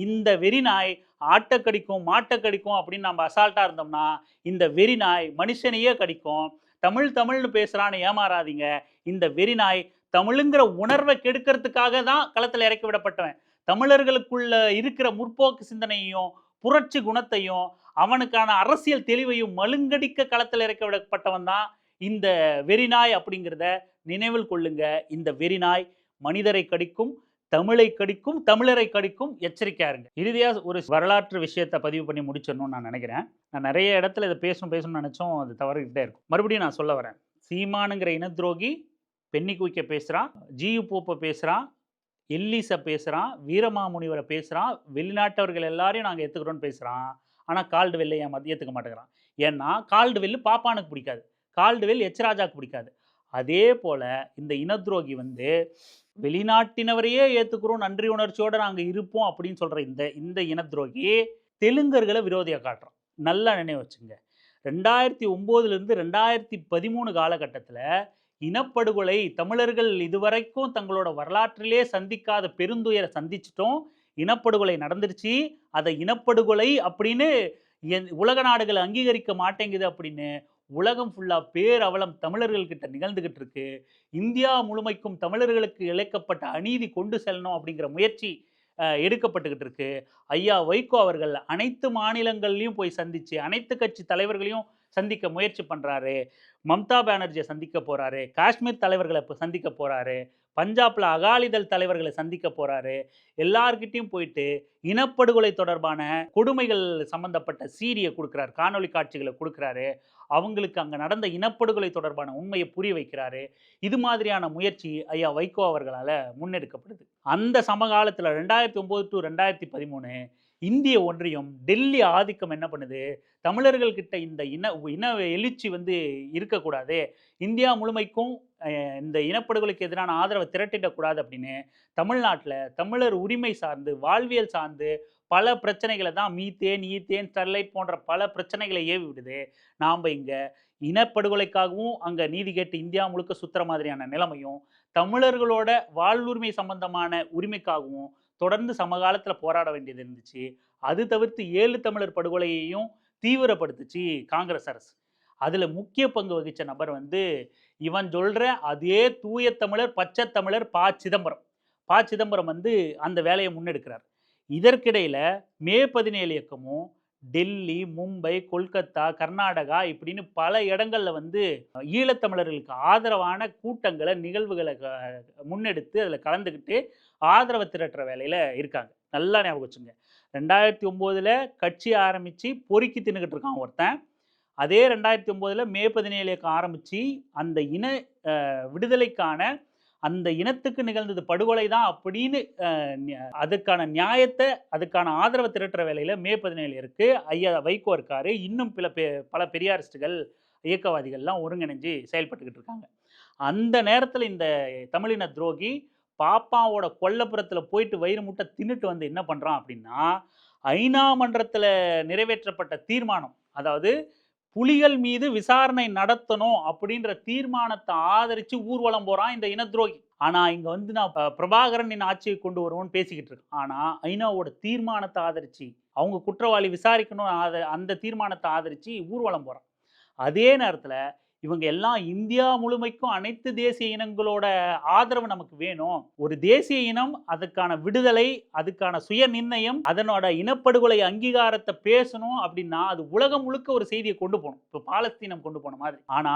இந்த வெறிநாய் ஆட்டை கடிக்கும் மாட்டை கடிக்கும் அப்படின்னு நம்ம அசால்ட்டா இருந்தோம்னா இந்த வெறிநாய் மனுஷனையே கடிக்கும். தமிழ் தமிழ்னு பேசுறான்னு ஏமாறாதீங்க. இந்த வெறிநாய் தமிழுங்கிற உணர்வை கெடுக்கிறதுக்காக தான் களத்தில் இறக்கி விடப்பட்டவன். தமிழர்களுக்குள்ள இருக்கிற முற்போக்கு சிந்தனையும் புரட்சி குணத்தையும் அவனுக்கான அரசியல் தெளிவையும் மழுங்கடிக்க களத்தில் இறக்க விடப்பட்டவன் தான் இந்த வெறிநாய் அப்படிங்கிறத நினைவில் கொள்ளுங்க. இந்த வெறிநாய் மனிதரை கடிக்கும், தமிழை கடிக்கும், தமிழரை கடிக்கும். எச்சரிக்கையா இருங்க. இறுதியா ஒரு வரலாற்று விஷயத்தை பதிவு பண்ணி முடிச்சிடணும்னு நான் நினைக்கிறேன். நான் நிறைய இடத்துல இதை பேசணும்னு நினைச்சோம், அது தவறிக்கிட்டே இருக்கும். மறுபடியும் நான் சொல்ல வரேன். சீமானுங்கிற இனத்துரோகி பென்னி குயிக்க பேசுறான், ஜியு போப்பை பேசுறான், எல்லிஸை பேசுகிறான், வீரமாமுனிவரை பேசுகிறான், வெளிநாட்டவர்கள் எல்லாரையும் நாங்கள் ஏற்றுக்கிறோன்னு பேசுகிறான். ஆனால் கால்டுவெல்லை ஏற்றுக்க மாட்டேங்கிறான். ஏன்னா கால்டுவெல் பாப்பானுக்கு பிடிக்காது, கால்டுவெல் எச்ராஜாவுக்கு பிடிக்காது. அதே போல் இந்த இனத்துரோகி வெளிநாட்டினவரையே ஏற்றுக்கிறோம், நன்றி உணர்ச்சியோடு நாங்கள் இருப்போம் அப்படின்னு சொல்கிற இந்த இனத்துரோகி தெலுங்கர்களை விரோதியாக காட்டுறான். நல்லா நினைவு வச்சுங்க. 2009 2013 காலகட்டத்தில் இனப்படுகொலை தமிழர்கள் இதுவரைக்கும் தங்களோட வரலாற்றிலே சந்திக்காத பெருந்துயரை சந்திச்சிட்டோம். இனப்படுகொலை நடந்துருச்சு. அதை இனப்படுகொலை அப்படின்னு உலக நாடுகள் அங்கீகரிக்க மாட்டேங்குது அப்படின்னு உலகம் ஃபுல்லா பேரவலம் தமிழர்கள் கிட்ட நிகழ்ந்துகிட்டு இருக்கு. இந்தியா முழுமைக்கும் தமிழர்களுக்கு இழைக்கப்பட்ட அநீதி கொண்டு செல்லணும் அப்படிங்கிற முயற்சி எடுக்கப்பட்டுக்கிட்டு இருக்கு. ஐயா வைகோ அவர்கள் அனைத்து மாநிலங்கள்லையும் போய் சந்திச்சு அனைத்து கட்சி தலைவர்களையும் சந்திக்க முயற்சி பண்றாரு. மம்தா பானர்ஜியை சந்திக்க போறாரு, காஷ்மீர் தலைவர்களை சந்திக்க போறாரு, பஞ்சாப்ல அகாலிதள் தலைவர்களை சந்திக்க போறாரு. எல்லார்கிட்டையும் போயிட்டு இனப்படுகொலை தொடர்பான கொடுமைகள் சம்பந்தப்பட்ட சீடியை கொடுக்குறாரு, காணொலி காட்சிகளை கொடுக்குறாரு. அவங்களுக்கு அங்கே நடந்த இனப்படுகொலை தொடர்பான உண்மையை புரிய வைக்கிறாரு. இது மாதிரியான முயற்சி ஐயா வைகோ அவர்களால் முன்னெடுக்கப்படுது. அந்த சமகாலத்தில் 2009 to 2013 இந்திய ஒன்றியம் டெல்லி ஆதிக்கம் என்ன பண்ணுது, தமிழர்கள் கிட்ட இந்த இன எழுச்சி இருக்கக்கூடாது, இந்தியா முழுமைக்கும் இந்த இனப்படுகொலைக்கு எதிரான ஆதரவை திரட்டிடக்கூடாது அப்படின்னு தமிழ்நாட்டில் தமிழர் உரிமை சார்ந்து வாழ்வியல் சார்ந்து பல பிரச்சனைகளை தான் மீத்தேன் ஈத்தேன் ஸ்டெர்லைட் போன்ற பல பிரச்சனைகளை ஏவி விடுது. நாம் இங்கே இனப்படுகொலைக்காகவும் அங்கே நீதி கேட்டு இந்தியா முழுக்க சுற்றுற மாதிரியான நிலைமையும் தமிழர்களோட வாழ்வுரிமை சம்பந்தமான உரிமைக்காகவும் தொடர்ந்து சமகாலத்தில் போராட வேண்டியது இருந்துச்சு. அது தவிர்த்து 7 தமிழர் படுகொலையையும் தீவிரப்படுத்துச்சு காங்கிரஸ் அரசு. அதுல முக்கிய பங்கு வகிச்ச நபர் வந்து இவன் சொல்ற அதே தூய தமிழர், பச்சை தமிழர் சிதம்பரம். சிதம்பரம் வந்து அந்த வேலையை முன்னெடுக்கிறார். இதற்கிடையில மே 17 இயக்கமும் டெல்லி, மும்பை, கொல்கத்தா, கர்நாடகா இப்படின்னு பல இடங்கள்ல வந்து ஈழத்தமிழர்களுக்கு ஆதரவான கூட்டங்கள, நிகழ்வுகள முன்னெடுத்து அதில கலந்துக்கிட்டு ஆதரவ திரட்டுற வேலையில இருக்காங்க. நல்லா ஞாபகம் வச்சுங்க. 2009ல கட்சி ஆரம்பிச்சு பொறுக்கி தின்னுகிட்டு இருக்கான் ஒருத்தன். அதே 2009ல மே 17 இயக்கம் ஆரம்பிச்சு அந்த இன விடுதலைக்கான அந்த இனத்துக்கு நிகழ்ந்தது படுகொலை தான் அப்படின்னு அதுக்கான நியாயத்தை, அதுக்கான ஆதரவை திரட்டுற வேலையில மே 17 இருக்கு. ஐயா வைகோ இருக்காரு. இன்னும் பல பெரியாரிஸ்டுகள், இயக்கவாதிகள்லாம் ஒருங்கிணைஞ்சு செயல்பட்டுக்கிட்டு இருக்காங்க. அந்த நேரத்துல இந்த தமிழின துரோகி பாப்பாவோட கொல்லப்புறத்துல போயிட்டு வயிறு முட்டை தின்னுட்டு வந்து என்ன பண்றான் அப்படின்னா, ஐநா மன்றத்துல நிறைவேற்றப்பட்ட தீர்மானம், அதாவது புலிகள் மீது விசாரணை நடத்தணும் அப்படின்ற தீர்மானத்தை ஆதரிச்சு ஊர்வலம் போறான் இந்த இன துரோகி. ஆனா இங்க வந்து நான் பிரபாகரனின் ஆட்சியை கொண்டு வருவோம்னு பேசிக்கிட்டு இருக்கேன். ஆனா ஐநாவோட தீர்மானத்தை ஆதரிச்சு அவங்க குற்றவாளி விசாரிக்கணும் அந்த தீர்மானத்தை ஆதரிச்சு ஊர்வலம் போறான். அதே நேரத்துல இவங்க எல்லாம் இந்தியா முழுமைக்கும் அனைத்து தேசிய இனங்களோட ஆதரவு நமக்கு வேணும். ஒரு தேசிய இனம், அதுக்கான விடுதலை, அதுக்கான சுய நிர்ணயம், அதனோட இனப்படுகொலை அங்கீகாரத்தை பேசணும் அப்படின்னா அது உலகம் முழுக்க ஒரு செய்தியை கொண்டு போகணும். இப்போ பாலஸ்தீனம் கொண்டு போன மாதிரி. ஆனா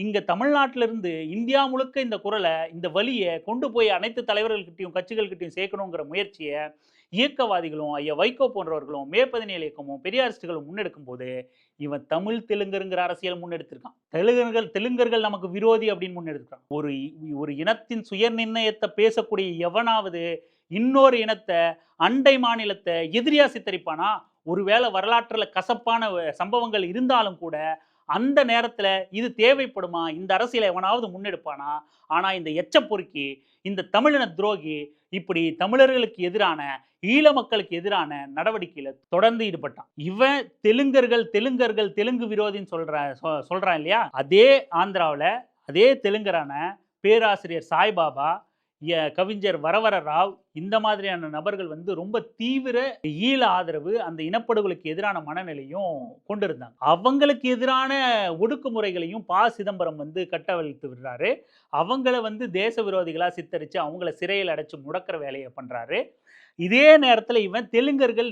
இங்க தமிழ்நாட்டில இருந்து இந்தியா முழுக்க இந்த குரலை, இந்த வலியை கொண்டு போய் அனைத்து தலைவர்கள்கிட்டையும் கட்சிகள்கிட்டையும் சேர்க்கணுங்கிற முயற்சியை இயக்கவாதிகளும் ஐயா வைகோ போன்றவர்களும் மே 17 இயக்கமும் பெரியாரிஸ்டுகளும் முன்னெடுக்கும் போது இவன் தமிழ் தெலுங்கருங்கிற அரசியல் முன்னெடுத்திருக்கான். தெலுங்கர்கள் நமக்கு விரோதி அப்படின்னு முன்னெடுத்திருக்கான். ஒரு இனத்தின் சுய நிர்ணயத்தை பேசக்கூடிய எவனாவது இன்னொரு இனத்தை, அண்டை மாநிலத்தை எதிரியா சித்தரிப்பானா? ஒருவேளை வரலாற்றுல கசப்பான சம்பவங்கள் இருந்தாலும் கூட அந்த நேரத்துல இது தேவைப்படுமா? இந்த அரசியலை எவனாவது முன்னெடுப்பானா? ஆனா இந்த எச்ச பொறுக்கி, இந்த தமிழின துரோகி இப்படி தமிழர்களுக்கு எதிரான, ஈழ மக்களுக்கு எதிரான நடவடிக்கையில தொடர்ந்து ஈடுபட்டான். இவன் தெலுங்கு விரோதின்னு சொல்றான் இல்லையா? அதே ஆந்திராவுல அதே தெலுங்கரான பேராசிரியர் சாய்பாபா, கவிஞர் வரவர ராவ் இந்த மாதிரியான நபர்கள் வந்து ரொம்ப தீவிர ஈழ ஆதரவு, அந்த இனப்படுகொலைக்கு எதிரான மனநிலையும் கொண்டிருந்தாங்க. அவங்களுக்கு எதிரான ஒடுக்குமுறைகளையும் சிதம்பரம் வந்து கட்டவிழ்த்து விடுறாரு. அவங்கள வந்து தேச விரோதிகளா சித்தரிச்சு அவங்கள சிறையில் அடைச்சு முடக்கிற வேலையை பண்றாரு. இதே நேரத்துல இவன் தெலுங்கர்கள்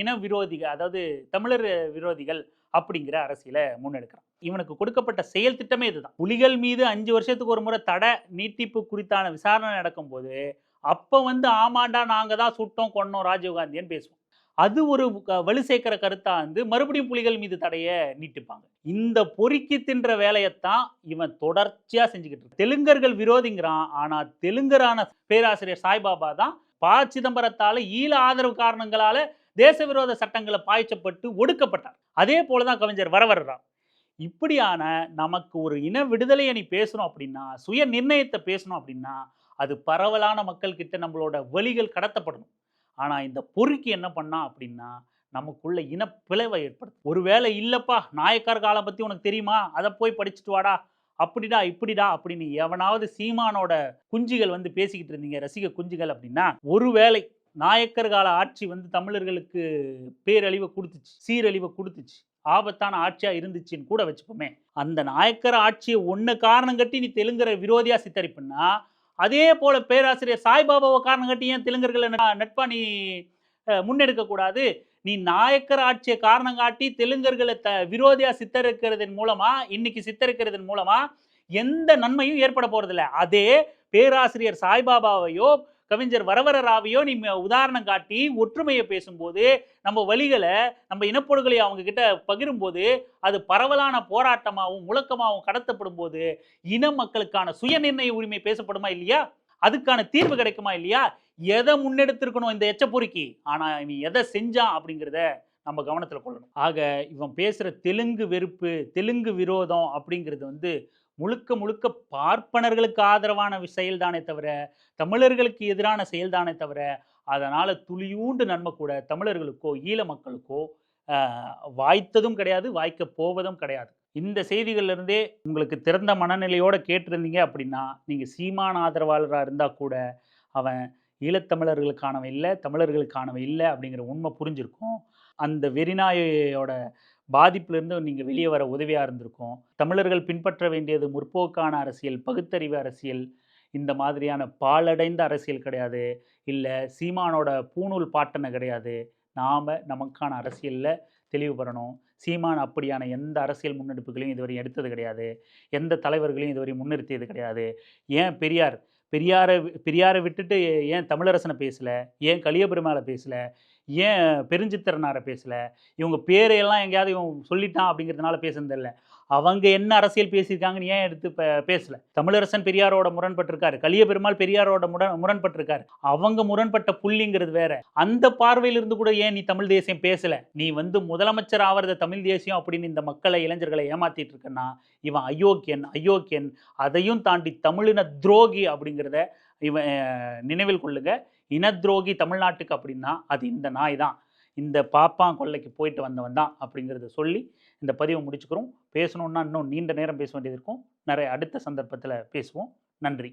இன விரோதிகள், அதாவது தமிழர் விரோதிகள் அப்படிங்கிற அரசியலை முன்னெடுக்கிறான். இவனுக்கு கொடுக்கப்பட்ட செயல் திட்டமே இதுதான். புலிகள் மீது 5 வருஷத்துக்கு ஒரு முறை தடை நீட்டிப்பு குறித்தான விசாரணை நடக்கும்போது அப்ப வந்து ஆமாண்டா நாங்க தான் சுட்டோம் கொன்னோம் ராஜீவ்காந்தின்னு பேசுவோம். அது ஒரு வலு சேர்க்கிற கருத்தா வந்து மறுபடியும் புலிகள் மீது தடையை நீட்டிப்பாங்க. இந்த பொறுக்கி தின்ற வேலையைத்தான் இவன் தொடர்ச்சியா செஞ்சுக்கிட்டு இருக்கு. தெலுங்கர்கள் விரோதிங்கிறான். ஆனா தெலுங்கரான பேராசிரியர் சாய்பாபா தான் சிதம்பரத்தால ஈழ ஆதரவு காரணங்களால தேச விரோத சட்டங்களை பாய்ச்சப்பட்டு ஒடுக்கப்பட்டார். அதே போலதான் கவிஞர் வரவர ராவ். இப்படியான நமக்கு ஒரு இன விடுதலையை நீ பேசணும் அப்படின்னா, சுய நிர்ணயத்தை பேசணும் அப்படின்னா, அது பரவலான மக்கள் கிட்ட நம்மளோட வலிகள் கடத்தப்படணும். ஆனா இந்த பொறுக்கி என்ன பண்ணா அப்படின்னா, நமக்குள்ள இனப்பிளவை ஏற்படுத்தும். ஒருவேளை இல்லப்பா நாயக்கர் காலம் பத்தி உனக்கு தெரியுமா? அதை போய் படிச்சுட்டு வாடா, அப்படிடா இப்படிடா அப்படின்னு எவனாவது சீமானோட குஞ்சுகள் வந்து பேசிக்கிட்டு இருந்தீங்க, ரசிக குஞ்சுகள் அப்படின்னா, ஒருவேளை நாயக்கர் கால ஆட்சி வந்து தமிழர்களுக்கு பேரழிவை கொடுத்துச்சு, சீரழிவை கொடுத்துச்சு, ஆபத்தான ஆட்சியா இருந்துச்சுன்னு கூட வச்சுப்போமே. அந்த நாயக்கர் ஆட்சியை ஒன்னு காரணம் கட்டி நீ தெலுங்கரை விரோதியா சித்தரிப்புன்னா, அதே போல பேராசிரியர் சாய்பாபாவை காரணம் கட்டி ஏன் தெலுங்கர்களை நட்பா நீ முன்னெடுக்க கூடாது? நீ நாயக்கர் ஆட்சியை காரணம் காட்டி தெலுங்கர்களை விரோதியா சித்தரிக்கிறதன் மூலமா, இன்னைக்கு சித்தரிக்கிறதன் மூலமா எந்த நன்மையும் ஏற்பட போறதில்லை. அதே பேராசிரியர் சாய்பாபாவையோ கவிஞர் வரவர ராவையோ நீ உதாரணம் காட்டி ஒற்றுமையை பேசும்போது, நம்ம வழிகளை, நம்ம இனப்படுகொலை அவங்க கிட்ட பகிரும்போது, அது பரவலான போராட்டமாகவும் முழக்கமாகவும் கடத்தப்படும் போது இன மக்களுக்கான சுயநிர்ணய உரிமை பேசப்படுமா இல்லையா? அதுக்கான தீர்வு கிடைக்குமா இல்லையா? எதை முன்னெடுத்திருக்கணும் இந்த எச்சப்பொறுக்கி, ஆனா இவன் எதை செஞ்சான் அப்படிங்கிறத நம்ம கவனத்தில் கொள்ளணும். ஆக இவன் பேசுற தெலுங்கு வெறுப்பு, தெலுங்கு விரோதம் அப்படிங்கிறது வந்து முழுக்க முழுக்க பார்ப்பனர்களுக்கு ஆதரவான செயல்தானே தவிர, தமிழர்களுக்கு எதிரான செயல்தானே தவிர, அதனால துளியூண்டு நன்மை கூட தமிழர்களுக்கோ ஈழ மக்களுக்கோ வாய்த்ததும் கிடையாது, வாய்க்க போவதும் கிடையாது. இந்த செய்திகள்ல இருந்தே உங்களுக்கு திறந்த மனநிலையோட கேட்டிருந்தீங்க அப்படின்னா, நீங்க சீமான் ஆதரவாளராக இருந்தா கூட அவன் ஈழத்தமிழர்களுக்கானவன் இல்லை, தமிழர்களுக்கானவன் இல்லை அப்படிங்கிற உண்மை புரிஞ்சிருக்கும். அந்த வெறிநாயோட பாதிப்பிலிருந்து நீங்கள் வெளியே வர உதவியாக இருந்திருக்கும். தமிழர்கள் பின்பற்ற வேண்டியது முற்போக்கான அரசியல், பகுத்தறிவு அரசியல், இந்த மாதிரியான பாழடைந்த அரசியல் கிடையாது. இல்லை சீமானோட பூணூல் பாட்டனை கிடையாது. நாம் நமக்கான அரசியலில் தெளிவு பெறணும். சீமான் அப்படியான எந்த அரசியல் முன்னெடுப்புகளையும் இதுவரை எடுத்தது கிடையாது. எந்த தலைவர்களையும் இதுவரை முன்னிறுத்தியது கிடையாது. ஏன் பெரியாரை விட்டுட்டு ஏன் தமிழரசனை பேசலை, ஏன் கலியபெருமாளை பேசலை, ஏன் பெருஞ்சித்திரனாரை பேசலை, இவங்க பேரையெல்லாம் எங்கேயாவது இவன் சொல்லிட்டான் அப்படிங்கிறதுனால பேசுனதில்லை. அவங்க என்ன அரசியல் பேசியிருக்காங்கன்னு ஏன் எடுத்து பேசலை. தமிழரசன் பெரியாரோட முரண்பட்டிருக்காரு, கலியபெருமாள் பெரியாரோட முரண்பட்டிருக்காரு. அவங்க முரண்பட்ட புள்ளிங்கிறது வேற. அந்த பார்வையிலிருந்து கூட ஏன் நீ தமிழ் தேசியம் பேசலை? நீ முதலமைச்சர் ஆவறத தமிழ் தேசியம் அப்படின்னு இந்த மக்களை, இளைஞர்களை ஏமாத்திட்டு இருக்கன்னா இவன் அயோக்கியன். அதையும் தாண்டி தமிழின துரோகி அப்படிங்கிறத இவன் நினைவில் கொள்ளுங்க. இன துரோகி தமிழ்நாட்டுக்கு அப்படின்னா அது இந்த நாய் தான், இந்த பாப்பான் கொள்ளைக்கு போயிட்டு வந்தவன் தான் அப்படிங்கிறத சொல்லி இந்த பதிவை முடிச்சுக்கிறோம். பேசணுன்னா இன்னும் நீண்ட நேரம் பேச வேண்டியது இருக்கும். நிறைய அடுத்த சந்தர்ப்பத்தில் பேசுவோம். நன்றி.